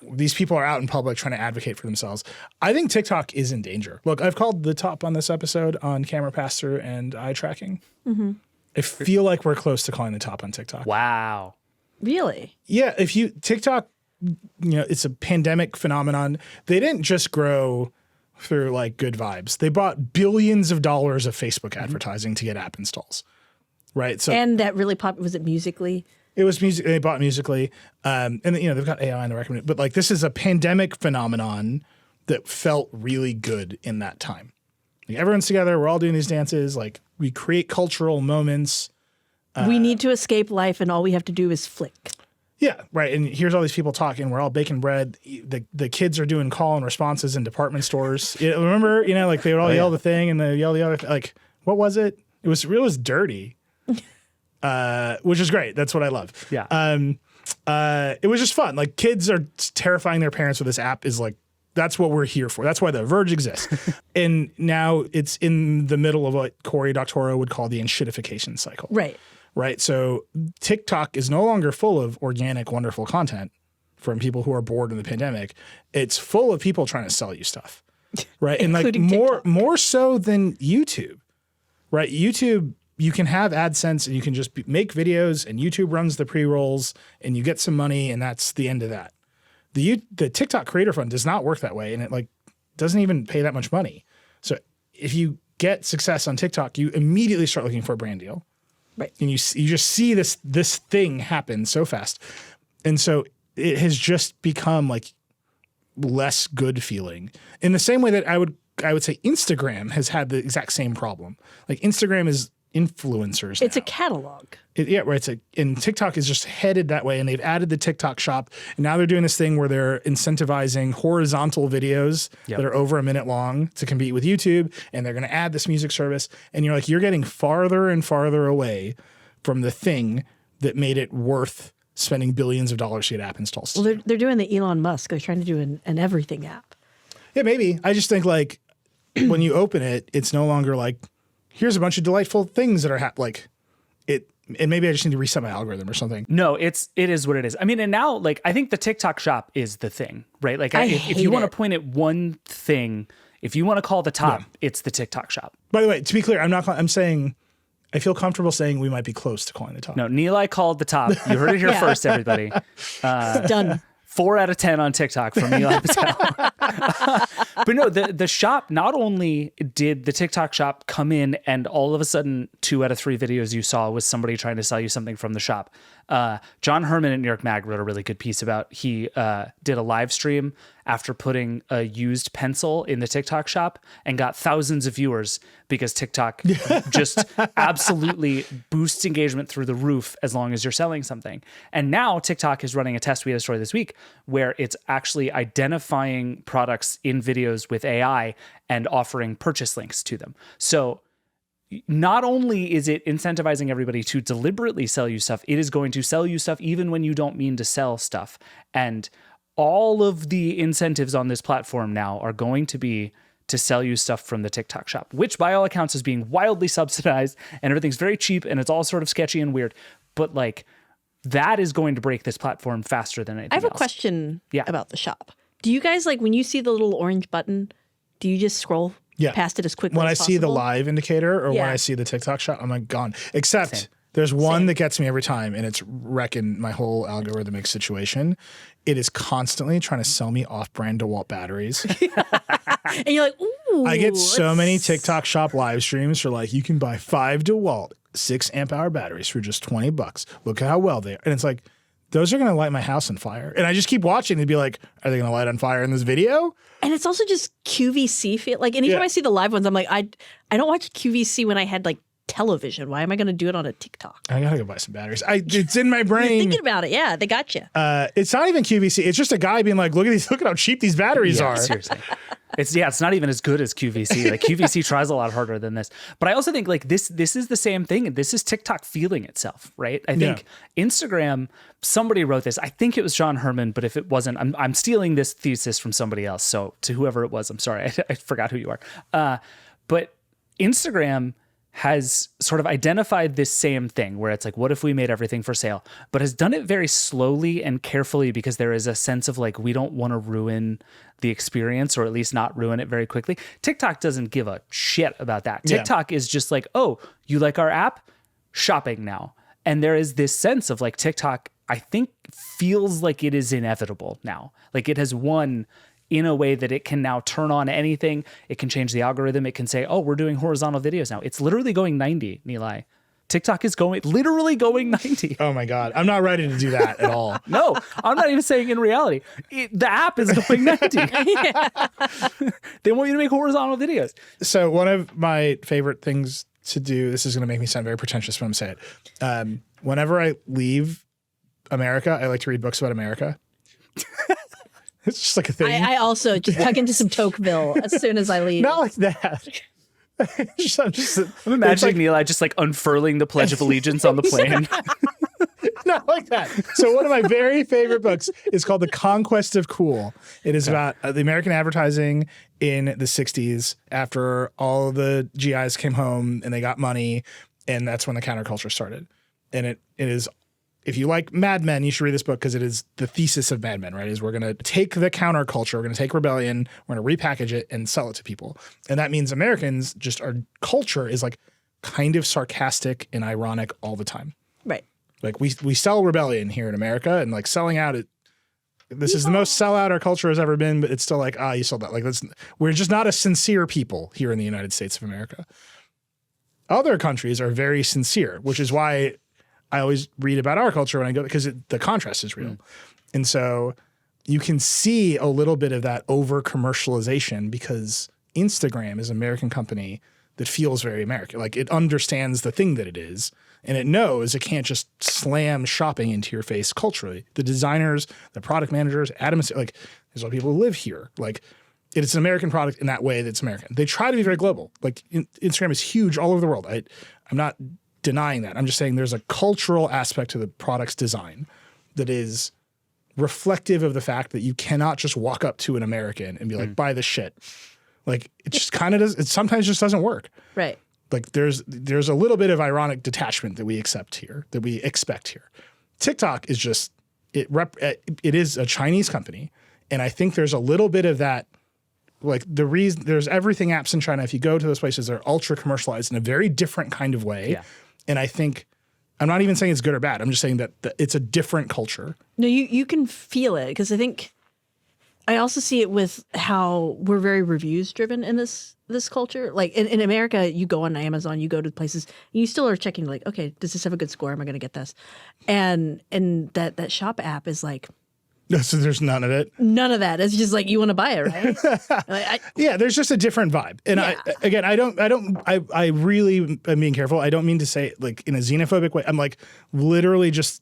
these people are out in public trying to advocate for themselves. I think TikTok is in danger. Look, I've called the top on this episode on camera pass-through and eye tracking. Mm-hmm. I feel like we're close to calling the top on TikTok. Wow. Really? Yeah. TikTok, it's a pandemic phenomenon. They didn't just grow through like good vibes. They bought billions of dollars of Facebook advertising to get app installs. Right. So, and that really was it Musical.ly? It was music. They bought Musical.ly, and they've got AI in the recommendation. But like this is a pandemic phenomenon that felt really good in that time. Like, everyone's together. We're all doing these dances. Like we create cultural moments. We need to escape life, and all we have to do is flick. Yeah, right. And here's all these people talking. We're all baking bread. The kids are doing call and responses in department stores. Remember, like they would all yell the thing and they yell the other. Like what was it? It was dirty. Which is great. That's what I love. Yeah. It was just fun. Like kids are terrifying their parents with this app is like, that's what we're here for. That's why the Verge exists. And now it's in the middle of what Cory Doctorow would call the enshittification cycle. Right. Right. So TikTok is no longer full of organic, wonderful content from people who are bored in the pandemic. It's full of people trying to sell you stuff. Right. And like more so than YouTube. Right. YouTube, you can have AdSense and you can just make videos and YouTube runs the pre-rolls and you get some money and that's the end of that. The TikTok Creator Fund does not work that way and it like doesn't even pay that much money. So if you get success on TikTok, you immediately start looking for a brand deal. Right. And you just see this thing happen so fast. And so it has just become like less good feeling in the same way that I would say Instagram has had the exact same problem. Like Instagram is influencers. It's now. a catalog. Right. And TikTok is just headed that way, and they've added the TikTok shop. And now they're doing this thing where they're incentivizing horizontal videos that are over a minute long to compete with YouTube, and they're going to add this music service. And you're getting farther and farther away from the thing that made it worth spending billions of dollars to get app installs. Well, they're doing the Elon Musk. They're trying to do an everything app. Yeah, maybe. I just think like when you open it, it's no longer like, here's a bunch of delightful things that are like it. And maybe I just need to reset my algorithm or something. No, it is what it is. I mean, and now like I think the TikTok shop is the thing, right? Like if you want to point at one thing, if you want to call the top, it's the TikTok shop. By the way, to be clear, I'm saying I feel comfortable saying we might be close to calling the top. No, Nilay called the top. You heard it here first, everybody. Done. 4 out of 10 on TikTok from Nilay Patel. But no, the shop, not only did the TikTok shop come in and all of a sudden 2 out of 3 videos you saw was somebody trying to sell you something from the shop. John Herman at New York Mag wrote a really good piece about he did a live stream after putting a used pencil in the TikTok shop and got thousands of viewers because TikTok just absolutely boosts engagement through the roof as long as you're selling something. And now TikTok is running a test we had a story this week where it's actually identifying products in videos with AI and offering purchase links to them. So not only is it incentivizing everybody to deliberately sell you stuff, it is going to sell you stuff even when you don't mean to sell stuff. And all of the incentives on this platform now are going to be to sell you stuff from the TikTok shop, which by all accounts is being wildly subsidized and everything's very cheap and it's all sort of sketchy and weird. But like that is going to break this platform faster than anything I have a else. question about the shop. Do you guys like when you see the little orange button, do you just scroll past it as quickly when as I see the possible? live indicator or when I see the TikTok shop, I'm like gone. Except there's one that gets me every time, and it's wrecking my whole algorithmic situation. It is constantly trying to sell me off-brand DeWalt batteries. And you're like, ooh. I get so many TikTok shop live streams for like, you can buy 5 DeWalt 6 amp hour batteries for just $20. Look at how well they are. And it's like, those are going to light my house on fire. And I just keep watching and be like, are they going to light on fire in this video? And it's also just QVC feel. Like anytime I see the live ones, I'm like, I don't watch QVC when I had like television. Why am I going to do it on a TikTok? I got to go buy some batteries. It's in my You're brain. thinking about it. Yeah, they got you. It's not even QVC. It's just a guy being like, look at how cheap these batteries are. Seriously. It's not even as good as QVC. Like QVC tries a lot harder than this. But I also think like this is the same thing. And this is TikTok feeling itself, right? I think Instagram, somebody wrote this. I think it was John Herman, but if it wasn't, I'm stealing this thesis from somebody else. So to whoever it was, I'm sorry. I forgot who you are. But Instagram has sort of identified this same thing where it's like, what if we made everything for sale? But has done it very slowly and carefully because there is a sense of like, we don't want to ruin the experience or at least not ruin it very quickly. TikTok doesn't give a shit about that. TikTok is just like, oh, you like our app? Shopping now. And there is this sense of like TikTok, I think feels like it is inevitable now. Like it has won in a way that it can now turn on anything. It can change the algorithm. It can say, oh, we're doing horizontal videos now. It's literally going 90, Nilay. TikTok is literally going 90. Oh my God. I'm not ready to do that at all. No, I'm not even saying in reality. The app is going 90. They want you to make horizontal videos. So one of my favorite things to do, this is going to make me sound very pretentious when I'm saying it. Whenever I leave America, I like to read books about America. It's just like a thing. I also just tuck into some Tocqueville as soon as I leave. Not like that. I'm imagining Nilay just like unfurling the Pledge of Allegiance on the plane. Not like that. So one of my very favorite books is called The Conquest of Cool. It is about the American advertising in the 60s after all of the GIs came home and they got money, and that's when the counterculture started. And it is, if you like Mad Men, you should read this book because it is the thesis of Mad Men, right? Is we're going to take the counterculture, we're going to take rebellion, we're going to repackage it and sell it to people. And that means Americans, just our culture is like kind of sarcastic and ironic all the time. Right. Like we sell rebellion here in America, and like selling out it. This is the most sellout our culture has ever been, but it's still like, you sold that. Like we're just not a sincere people here in the United States of America. Other countries are very sincere, which is why I always read about our culture when I go, because the contrast is real. And so you can see a little bit of that over commercialization because Instagram is an American company that feels very American. Like it understands the thing that it is, and it knows it can't just slam shopping into your face culturally. The designers, the product managers, like there's a lot of people who live here. Like it's an American product in that way that's American. They try to be very global. Like Instagram is huge all over the world. I'm not denying that. I'm just saying there's a cultural aspect to the product's design that is reflective of the fact that you cannot just walk up to an American and be like, buy this shit. Like it just kind of does. It sometimes just doesn't work. Right. Like there's a little bit of ironic detachment that we expect here. TikTok is just it is a Chinese company, and I think there's a little bit of that. Like the reason there's everything apps in China. If you go to those places, they're ultra commercialized in a very different kind of way. Yeah. And I think I'm not even saying it's good or bad. I'm just saying that it's a different culture. No, you can feel it because I think I also see it with how we're very reviews driven in this culture. Like in America, you go on Amazon, you go to places, and you still are checking like, okay, does this have a good score? Am I going to get this? And that shop app is like, So there's none of it. none of that. It's just like you want to buy it, right? Yeah, there's just a different vibe. And I really am being careful. I don't mean to say it like in a xenophobic way. I'm like literally just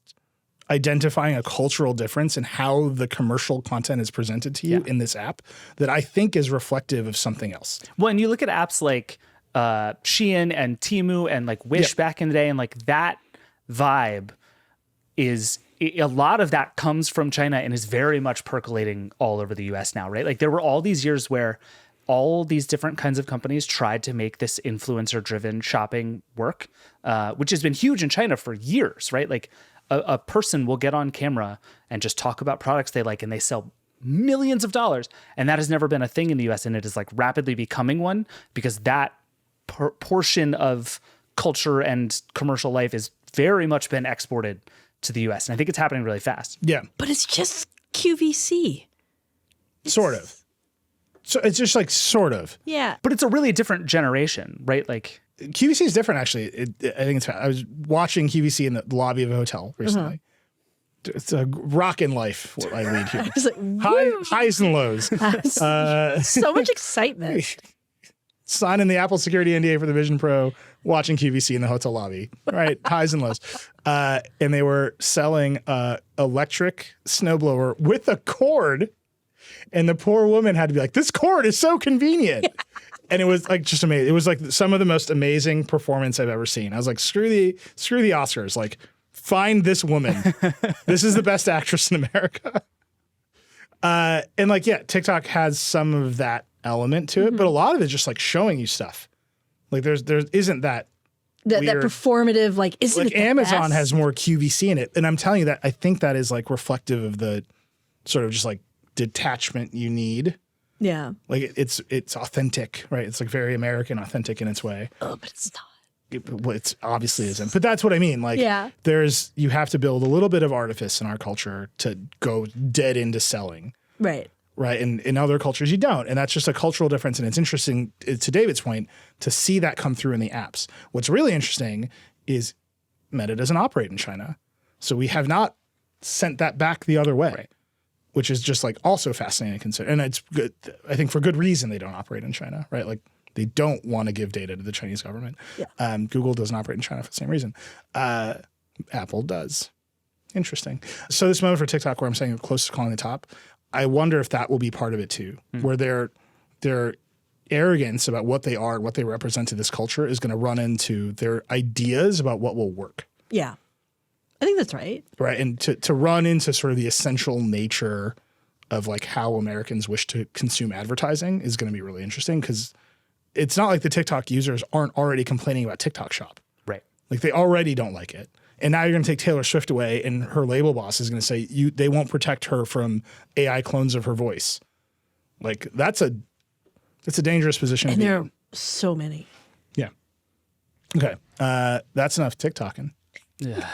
identifying a cultural difference in how the commercial content is presented to you in this app that I think is reflective of something else. When you look at apps like Shein and Temu and like Wish back in the day, and like that vibe is a lot of that comes from China and is very much percolating all over the US now, right? Like there were all these years where all these different kinds of companies tried to make this influencer driven shopping work, which has been huge in China for years, right? Like a person will get on camera and just talk about products they like and they sell millions of dollars. And that has never been a thing in the US, and it is like rapidly becoming one because that portion of culture and commercial life is very much been exported to the US. And I think it's happening really fast. Yeah. But it's just QVC. Sort of. So it's just like sort of. Yeah. But it's a really different generation, right? Like QVC is different, actually. I think it's. I was watching QVC in the lobby of a hotel recently. It's a rockin' life what I lead here. It's like, Highs and lows. so much excitement. Signing the Apple security NDA for the Vision Pro, watching QVC in the hotel lobby. Right, highs and lows. And they were selling an electric snowblower with a cord, and the poor woman had to be like, "This cord is so convenient." And it was like just amazing. It was like some of the most amazing performance I've ever seen. I was like, screw the Oscars. Like, find this woman. This is the best actress in America. And like, yeah, TikTok has some of that element to it, but a lot of it's just like showing you stuff. Like there isn't that that weird, performative, like, isn't like it the Amazon best? has more QVC in it. And I'm telling you that I think that is like reflective of the sort of just like detachment you need. Yeah. Like it's authentic, right? It's like very American, authentic in its way. Oh, but it's not. Well, it's obviously isn't, but that's what I mean. Like, Yeah. you have to build a little bit of artifice in our culture to go dead into selling, Right. right? And in other cultures, you don't, and that's just a cultural difference. And it's interesting, to David's point, to see that come through in the apps. What's really interesting is Meta doesn't operate in China, so we have not sent that back the other way. Right. Which is just like also fascinating to consider. And it's good. I think for good reason they don't operate in China, right? Like they don't want to give data to the Chinese government. Yeah. Google doesn't operate in China for the same reason. Apple does. Interesting. So this moment for TikTok where I'm saying close to calling the top, I wonder if that will be part of it too, where their arrogance about what they are, what they represent to this culture is going to run into their ideas about what will work. Yeah. I think that's right. Right. And to run into sort of the essential nature of like how Americans wish to consume advertising is going to be really interesting because it's not like the TikTok users aren't already complaining about TikTok Shop. Right. Like they already don't like it. And now you're going to take Taylor Swift away and her label boss is going to say they won't protect her from AI clones of her voice. Like that's a dangerous position And to be there in. are so many. Yeah. Okay. That's enough TikToking. Yeah.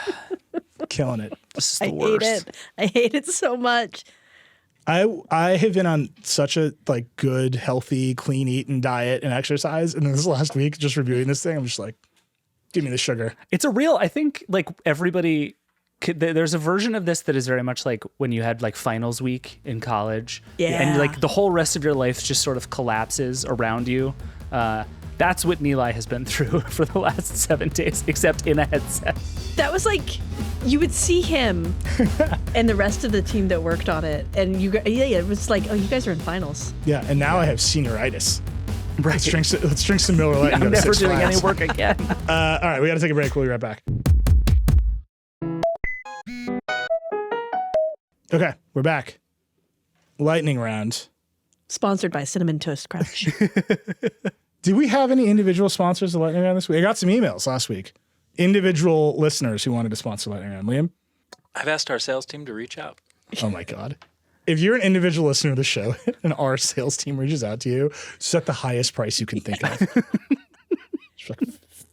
Killing it. This is the I worst. hate it. I hate it so much. I have been on such a like good, healthy, clean eating diet and exercise. And this last week, just reviewing this thing, I'm just like, give me the sugar. It's a real, I think like everybody, there's a version of this that is very much like when you had like finals week in college. Yeah. And like the whole rest of your life just sort of collapses around you. That's what Nilay has been through for the last 7 days, except in a headset. That was like, you would see him and the rest of the team that worked on it. And it was like, oh, you guys are in finals. Yeah, and now I have senioritis. Right. Let's drink some Miller Lite and I'm go to never Six doing Flags. any work again. All right, we got to take a break. We'll be right back. Okay, we're back. Lightning round. Sponsored by Cinnamon Toast Crunch. Did we have any individual sponsors of Lightning Round this week? I got some emails last week. Individual listeners who wanted to sponsor Lightning Round. Liam? I've asked our sales team to reach out. Oh my God. If you're an individual listener of the show and our sales team reaches out to you, set the highest price you can think of. It's like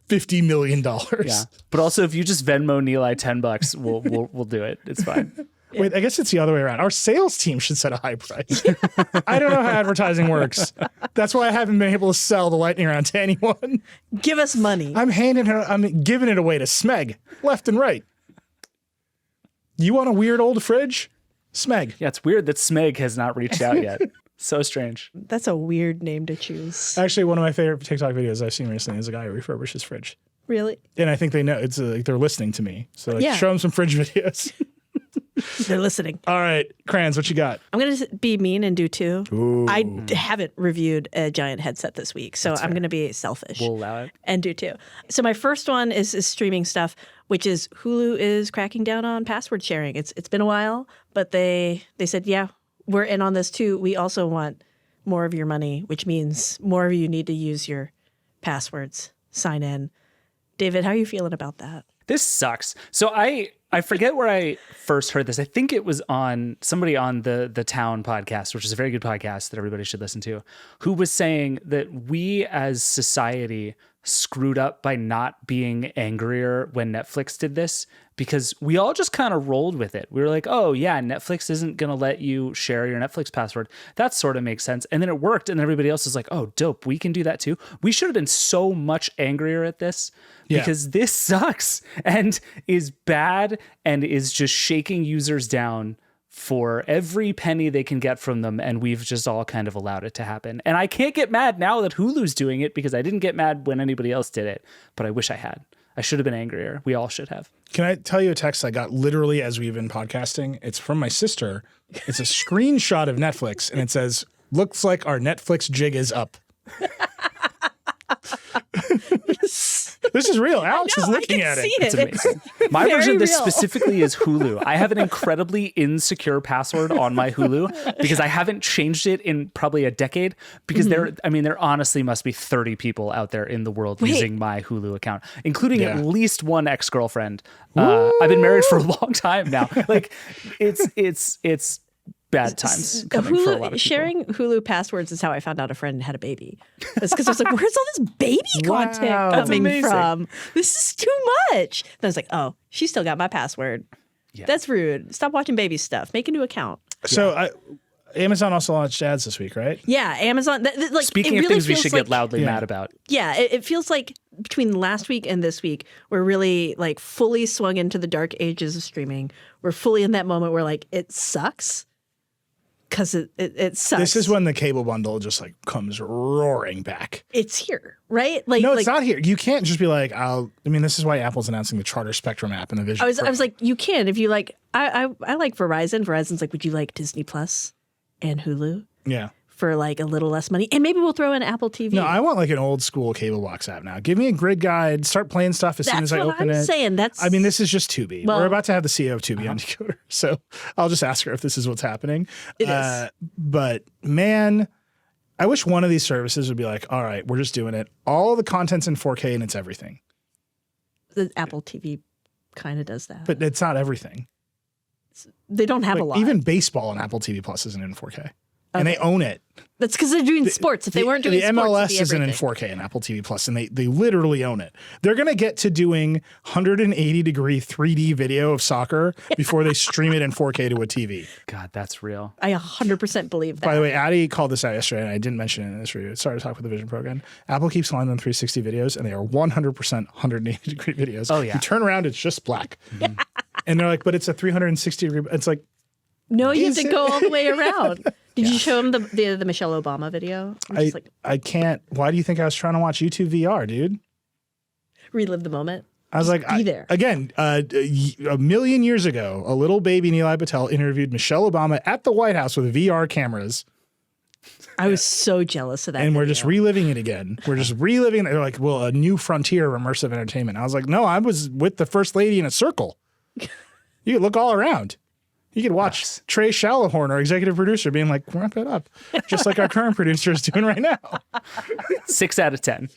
$50 million. Yeah. But also, if you just Venmo Nilay $10, we'll do it. It's fine. Wait, I guess it's the other way around. Our sales team should set a high price. I don't know how advertising works. That's why I haven't been able to sell the Lightning Round to anyone. Give us money. I'm giving it away to Smeg, left and right. You want a weird old fridge? Smeg. Yeah, it's weird that Smeg has not reached out yet. So strange. That's a weird name to choose. Actually, one of my favorite TikTok videos I've seen recently is a guy who refurbishes fridge. Really? And I think they know it's like they're listening to me. So like, Yeah. show them some fridge videos. They're listening. All right, Crayons, what you got? I'm going to be mean and do two. Ooh. I haven't reviewed a giant headset this week, so I'm going to be selfish. We'll allow it. And do two. So my first one is streaming stuff, which is Hulu is cracking down on password sharing. It's been a while, but they said, yeah, we're in on this too. We also want more of your money, which means more of you need to use your passwords, sign in. David, how are you feeling about that? This sucks. So I forget where I first heard this. I think it was on somebody on the Town podcast, which is a very good podcast that everybody should listen to, who was saying that we as society screwed up by not being angrier when Netflix did this, because we all just kind of rolled with it. We were like, oh yeah, Netflix isn't going to let you share your Netflix password. That sort of makes sense. And then it worked, and everybody else is like, oh, dope, we can do that too. We should have been so much angrier at this because this sucks and is bad and is just shaking users down for every penny they can get from them, and we've just all kind of allowed it to happen. And I can't get mad now that Hulu's doing it because I didn't get mad when anybody else did it, but I wish I had. I should have been angrier. We all should have. Can I tell you a text I got literally as we've been podcasting? It's from my sister. It's a screenshot of Netflix, and it says, looks like our Netflix jig is up. This is real. Alex is looking at it. It's amazing. My version of this real. specifically is Hulu. I have an incredibly insecure password on my Hulu because I haven't changed it in probably a decade, because there honestly must be 30 people out there in the world using my Hulu account, including at least one ex-girlfriend. I've been married for a long time now. Like it's bad times coming for a lot of people. Sharing Hulu passwords is how I found out a friend had a baby. It's because I was like, where's all this baby content coming amazing. from? This is too much. Then I was like, oh, she still got my password. Yeah. That's rude. Stop watching baby stuff. Make a new account. So Amazon also launched ads this week, right? Yeah, Amazon. Like, Speaking it of really things we feels should like, get loudly mad about. Yeah, it feels like between last week and this week, we're really like fully swung into the dark ages of streaming. We're fully in that moment where like it sucks. Because it sucks. This is when the cable bundle just like comes roaring back. It's here, right? Like, No, it's not here. You can't just be like, this is why Apple's announcing the Charter Spectrum app and the Vision I Pro. was like, you can if you like. I like Verizon. Verizon's like, would you like Disney Plus and Hulu Yeah. for like a little less money? And maybe we'll throw in Apple TV. No, I want like an old school cable box app now. Give me a grid guide. Start playing stuff as soon as I That's what open I'm it. saying. This is just Tubi. Well- We're about to have the CEO of Tubi on Decoder, so I'll just ask her if this is what's happening. It is. But man, I wish one of these services would be like, all right, we're just doing it. All the content's in 4K and it's everything. The Apple TV kind of does that. But it's not everything. They don't have a Like, lot. even baseball on Apple TV Plus isn't in 4K. And they own it. That's because they're doing sports. If they weren't doing the sports, MLS it'd be isn't in everything. 4K in Apple TV Plus, and they literally own it. They're going to get to doing 180-degree 3D video of soccer before they stream it in 4K to a TV. God, that's real. I 100% believe that. By the way, Addie called this out yesterday, and I didn't mention it in this review. Sorry to talk about the Vision Pro again. Apple keeps calling them 360 videos, and they are 100% 180-degree videos. Oh, yeah. You turn around, it's just black. And they're like, but it's a 360-degree. It's like, No, you have Is to it? go all the way around. Did you show him the Michelle Obama video? I can't. Why do you think I was trying to watch YouTube VR, dude? Relive the moment. I was like, be there. Again, a million years ago, a little baby Nilay Patel interviewed Michelle Obama at the White House with VR cameras. I was so jealous of that. And we're video. just reliving it again. We're just reliving it. They're like, well, a new frontier of immersive entertainment. I was like, no, I was with the first lady in a circle. You could look all around. You could watch Trey Shallahorn, our executive producer, being like, wrap it up. Just like our current producer is doing right now. 6 out of 10.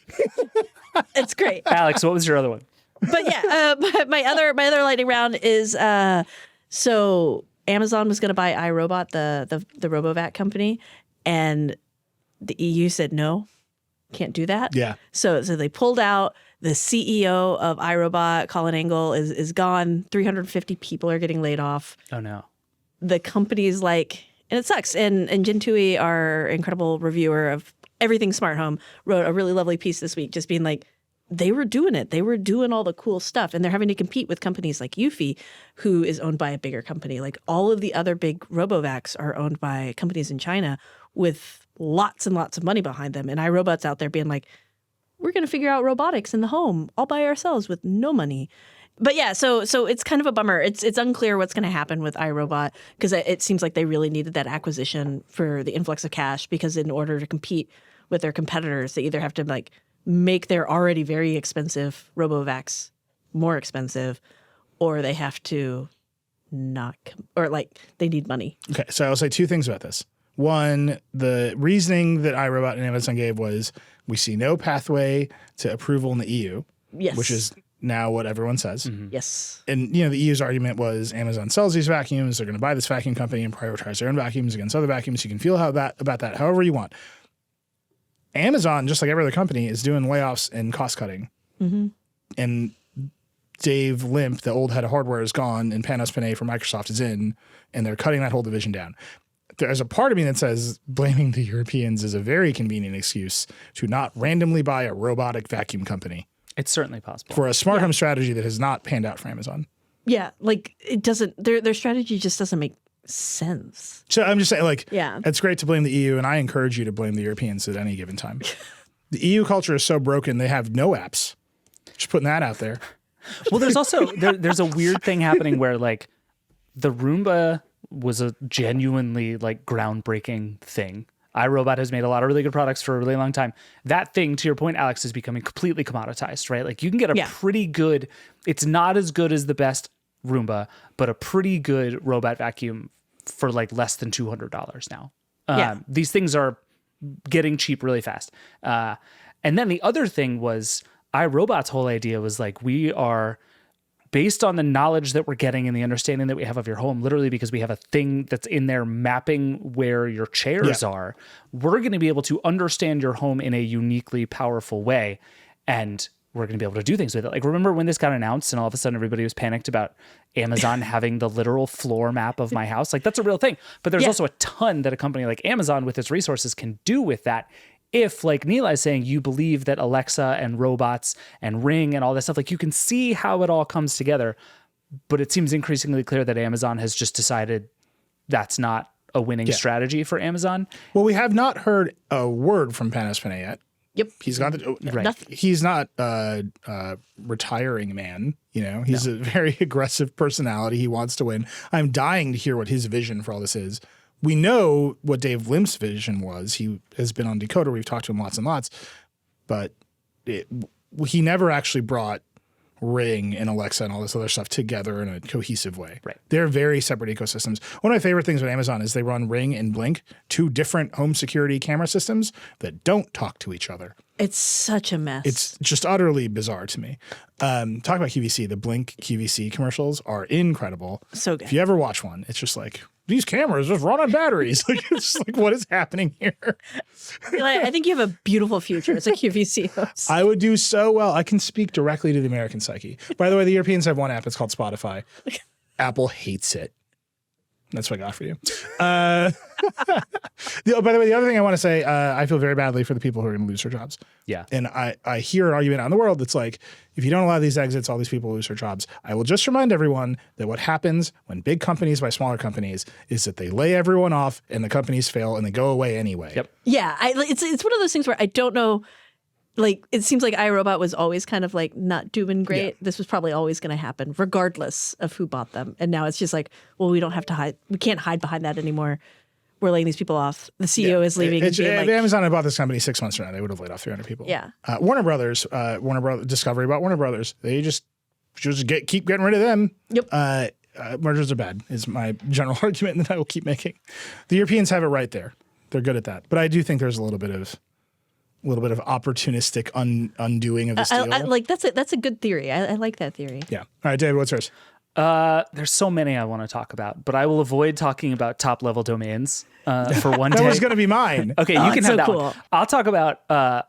It's great. Alex, what was your other one? But yeah, my other lightning round is so Amazon was going to buy iRobot, the RoboVac company, and the EU said no, can't do that. Yeah. So they pulled out. The CEO of iRobot, Colin Angle, is gone. 350 people are getting laid off. Oh no. The company's like, and it sucks. And Jen Tui, our incredible reviewer of everything smart home, wrote a really lovely piece this week, just being like, they were doing it. They were doing all the cool stuff, and they're having to compete with companies like Eufy, who is owned by a bigger company. Like all of the other big RoboVacs are owned by companies in China with lots and lots of money behind them. And iRobot's out there being like, we're going to figure out robotics in the home all by ourselves with no money. But yeah, so it's kind of a bummer. It's unclear what's going to happen with iRobot because it seems like they really needed that acquisition for the influx of cash, because in order to compete with their competitors, they either have to like make their already very expensive RoboVacs more expensive, or they have to they need money. Okay, so I'll say two things about this. One, the reasoning that iRobot and Amazon gave was we see no pathway to approval in the EU, Yes. which is now what everyone says. Yes. And, the EU's argument was Amazon sells these vacuums. They're going to buy this vacuum company and prioritize their own vacuums against other vacuums. You can feel about that however you want. Amazon, just like every other company, is doing layoffs and cost cutting. Mm-hmm. And Dave Limp, the old head of hardware, is gone, and Panos Panay from Microsoft is in, and they're cutting that whole division down. There's a part of me that says blaming the Europeans is a very convenient excuse to not randomly buy a robotic vacuum company It's certainly possible. for a smart home strategy that has not panned out for Amazon. Yeah, like it doesn't. Their strategy just doesn't make sense. So I'm just saying, Yeah. it's great to blame the EU, and I encourage you to blame the Europeans at any given time. The EU culture is so broken; they have no apps. Just putting that out there. Well, there's also there's a weird thing happening where like the Roomba was a genuinely like groundbreaking thing. iRobot has made a lot of really good products for a really long time. That thing, to your point, Alex, is becoming completely commoditized, right? Like you can get a pretty good, it's not as good as the best Roomba, but a pretty good robot vacuum for like less than $200 now. These things are getting cheap really fast. And then the other thing was iRobot's whole idea was like, we are, based on the knowledge that we're getting and the understanding that we have of your home, literally because we have a thing that's in there mapping where your chairs are, we're going to be able to understand your home in a uniquely powerful way. And we're going to be able to do things with it. Like, remember when this got announced and all of a sudden everybody was panicked about Amazon having the literal floor map of my house? Like, that's a real thing. But there's also a ton that a company like Amazon with its resources can do with that. If, like Nilay is saying, you believe that Alexa and robots and Ring and all this stuff, like you can see how it all comes together, but it seems increasingly clear that Amazon has just decided that's not a winning strategy for Amazon. Well, we have not heard a word from Panos Panay yet. Yep. He's got Nothing. he's not retiring man. He's a very aggressive personality. He wants to win. I'm dying to hear what his vision for all this is. We know what Dave Limp's vision was. He has been on Decoder. We've talked to him lots and lots, but he never actually brought Ring and Alexa and all this other stuff together in a cohesive way. Right. They're very separate ecosystems. One of my favorite things with Amazon is they run Ring and Blink, two different home security camera systems that don't talk to each other. It's such a mess. It's just utterly bizarre to me. Talk about QVC. The Blink QVC commercials are incredible. So good. If you ever watch one, it's just like, these cameras just run on batteries. Like, it's just like, what is happening here? I think you have a beautiful future as a QVC host. I would do so well. I can speak directly to the American psyche. By the way, the Europeans have one app. It's called Spotify. Apple hates it. That's what I got for you. By the way, the other thing I want to say, I feel very badly for the people who are going to lose their jobs. Yeah. And I hear an argument out in the world that's like, if you don't allow these exits, all these people lose their jobs. I will just remind everyone that what happens when big companies buy smaller companies is that they lay everyone off and the companies fail and they go away anyway. Yep. Yeah, it's one of those things where I don't know. Like, it seems like iRobot was always kind of like not doing great. Yeah. This was probably always going to happen, regardless of who bought them. And now it's just like, well, we don't have to hide. We can't hide behind that anymore. We're laying these people off. The CEO is leaving. If like, Amazon had bought this company 6 months from now, they would have laid off 300 people. Yeah. Warner Brothers, Discovery bought Warner Brothers. They just keep getting rid of them. Yep. Mergers are bad is my general argument that I will keep making. The Europeans have it right there. They're good at that. But I do think there's a little bit of opportunistic undoing of this deal. like that's a good theory. I like that theory. Yeah. All right, David, what's yours? There's so many I want to talk about, but I will avoid talking about top level domains for one day. That was going to be mine. Okay, you can it's have so that cool. one. I'll talk about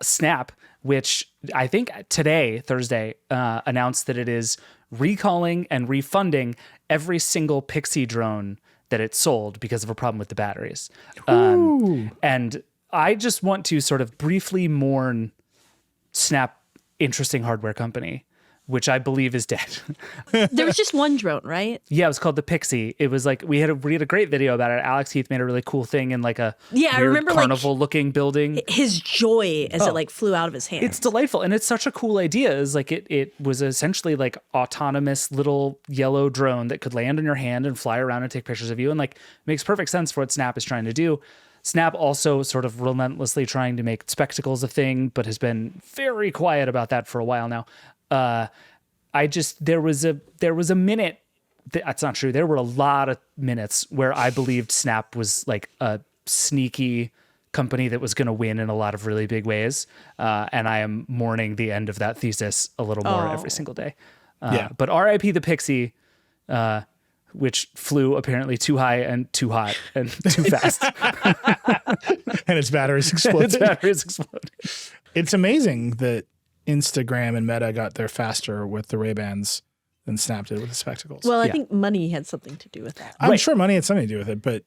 Snap, which I think today, Thursday, announced that it is recalling and refunding every single Pixie drone that it sold because of a problem with the batteries. And I just want to sort of briefly mourn Snap, interesting hardware company, which I believe is dead. There was just one drone, right? Yeah, it was called the Pixie. It was like we had a great video about it. Alex Heath made a really cool thing in like a Yeah, I weird remember, like, carnival looking building. His joy as it like flew out of his hand. It's delightful, and it's such a cool idea. Is like it was essentially like autonomous little yellow drone that could land on your hand and fly around and take pictures of you, and like makes perfect sense for what Snap is trying to do. Snap also sort of relentlessly trying to make spectacles a thing, but has been very quiet about that for a while now. There was a minute. That's not true. There were a lot of minutes where I believed Snap was like a sneaky company that was going to win in a lot of really big ways. And I am mourning the end of that thesis a little more every single day. But RIP the Pixie, which flew apparently too high and too hot and too fast. And its batteries exploded. exploded. It's amazing that Instagram and Meta got there faster with the Ray-Bans than Snap did with the spectacles. Well, I think money had something to do with that. I'm sure money had something to do with it, but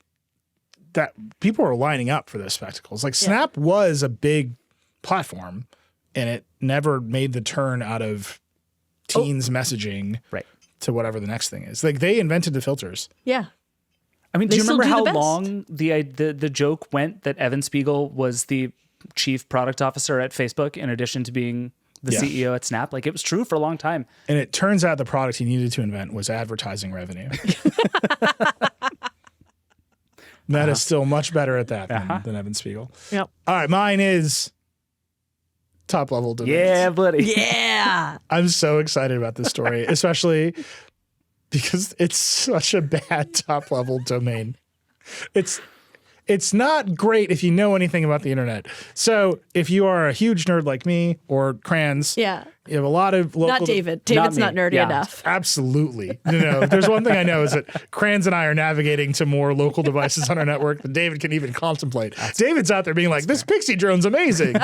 that people are lining up for those spectacles. Like Snap was a big platform, and it never made the turn out of teens messaging to whatever the next thing is. Like they invented the filters. Yeah. I mean, They do you still remember do the how best. long the joke went that Evan Spiegel was the chief product officer at Facebook in addition to being the CEO at Snap? Like it was true for a long time. And it turns out the product he needed to invent was advertising revenue. That is still much better at that than Evan Spiegel. Yep. All right, mine is top level domains. Yeah, buddy. Yeah. I'm so excited about this story, especially because it's such a bad top level domain. It's not great if you know anything about the internet. So if you are a huge nerd like me or Crans, Yeah. you have a lot of local. Not David. David's not me. nerdy Yeah. enough. Absolutely. No. There's one thing I know is that Crans and I are navigating to more local devices on our network than David can even contemplate. David's out there being like, this Pixie drone's amazing.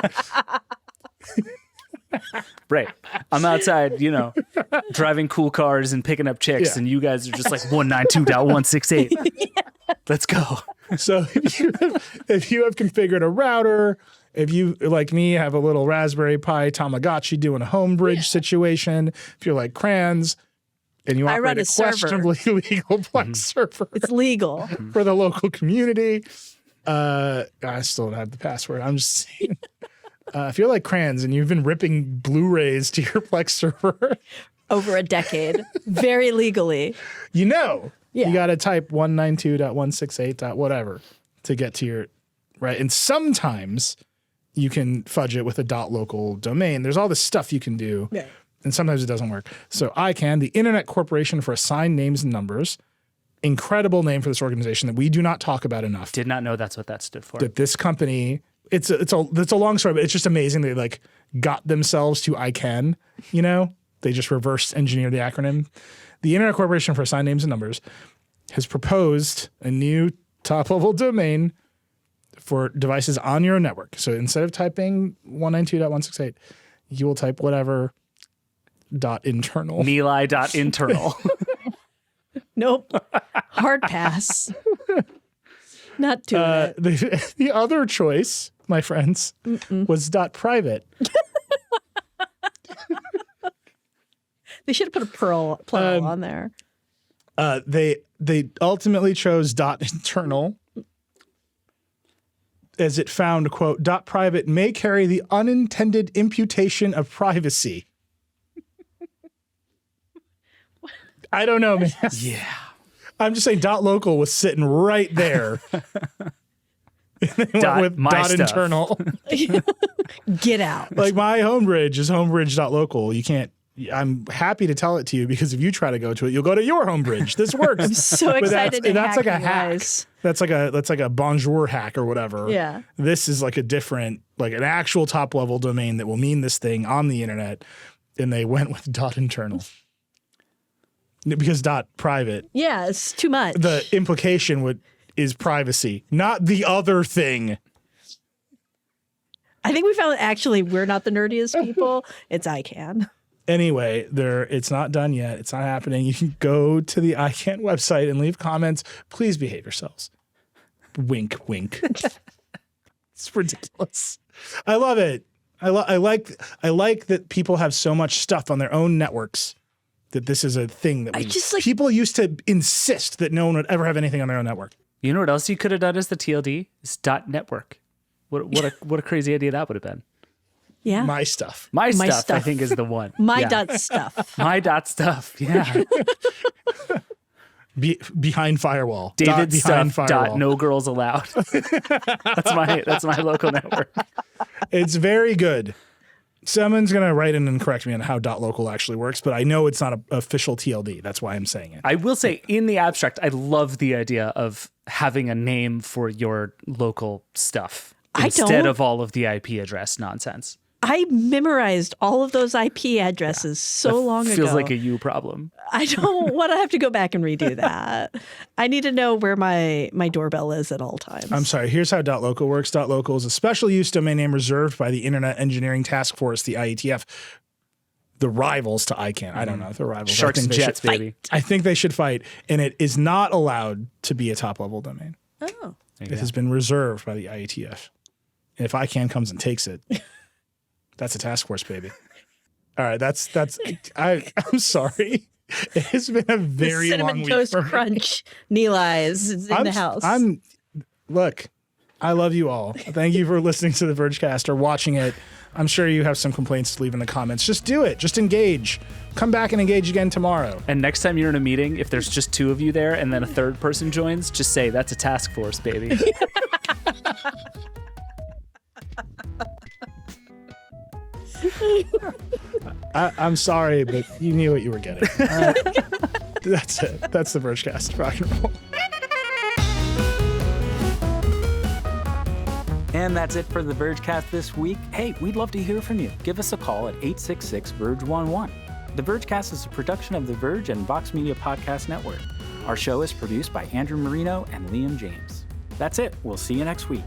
Right. I'm outside, driving cool cars and picking up chicks, Yeah. and you guys are just like 192.168. Let's go. So if you have configured a router, if you, like me, have a little Raspberry Pi Tamagotchi doing a home bridge situation, if you're like Crans and you I operate run a a server. questionably legal Plex server It's legal. for the local community, I still don't have the password. I'm just saying. If you're like Crans and you've been ripping Blu-rays to your Plex server, Over a decade. Very legally. you Yeah. got to type 192.168. whatever to get to your right. And sometimes you can fudge it with a .local domain. There's all this stuff you can do, and sometimes it doesn't work. So ICANN, the Internet Corporation for Assigned Names and Numbers, incredible name for this organization that we do not talk about enough. Did not know that's what that stood for. That this company, it's a long story, but it's just amazing they like got themselves to ICANN. They just reverse engineered the acronym. The Internet Corporation for Assigned Names and Numbers has proposed a new top-level domain for devices on your network. So instead of typing 192.168, you will type whatever .internal. Nilay.internal. Nope. Hard pass. Not doing it. The other choice, my friends, was .private. They should have put a plural on there. They ultimately chose .internal, as it found, quote, .private may carry the unintended imputation of privacy. I don't know, man. Yeah. I'm just saying .local was sitting right there. They went with my stuff. .internal. Get out. Like my homebridge is homebridge.local. You can't. I'm happy to tell it to you because if you try to go to it, you'll go to your homebridge. This works. I'm so excited to that's hack like a you hack. guys. That's like a bonjour hack or whatever. Yeah. This is like a different, like an actual top level domain that will mean this thing on the internet. And they went with .internal. Because .private. Yeah, it's too much. The implication is privacy, not the other thing. I think we found that actually we're not the nerdiest people. It's ICANN. Anyway, it's not done yet. It's not happening. You can go to the ICANN website and leave comments. Please behave yourselves. Wink, wink. It's ridiculous. I love it. I like that people have so much stuff on their own networks that this is a thing that people used to insist that no one would ever have anything on their own network. You know what else you could have done as the TLD? Is .network. What a crazy idea that would have been. Yeah. My stuff. My stuff, I think, is the one. My Yeah. dot stuff. My stuff. Yeah. Behind firewall. David behind stuff. firewall. No girls allowed. That's my local network. It's very good. Someone's going to write in and correct me on how .local actually works, but I know it's not an official TLD. That's why I'm saying it. I will say, in the abstract, I love the idea of having a name for your local stuff instead of all of the IP address nonsense. I memorized all of those IP addresses so long ago. Feels like a you problem. I don't want to have to go back and redo that. I need to know where my doorbell is at all times. I'm sorry. Here's how .local works. .local is a special use domain name reserved by the Internet Engineering Task Force, the IETF, the rivals to ICANN. I don't know if they're rivals. Sharks and Jets, baby. I think they should fight, and it is not allowed to be a top-level domain. Oh. It has been reserved by the IETF. And if ICANN comes and takes it, that's a task force, baby. All right, I'm sorry. It has been a very long Cinnamon week Toast for me. Crunch Nilay is in the house. Look, I love you all. Thank you for listening to the Vergecast or watching it. I'm sure you have some complaints to leave in the comments. Just do it. Just engage. Come back and engage again tomorrow. And next time you're in a meeting, if there's just two of you there and then a third person joins, just say, that's a task force, baby. I'm sorry, but you knew what you were getting. That's it. That's the Vergecast. Rock and roll. And that's it for the Vergecast this week. Hey, we'd love to hear from you. Give us a call at 866-VERGE11. The Vergecast is a production of the Verge and Vox Media Podcast Network. Our show is produced by Andrew Marino and Liam James. That's it. We'll see you next week.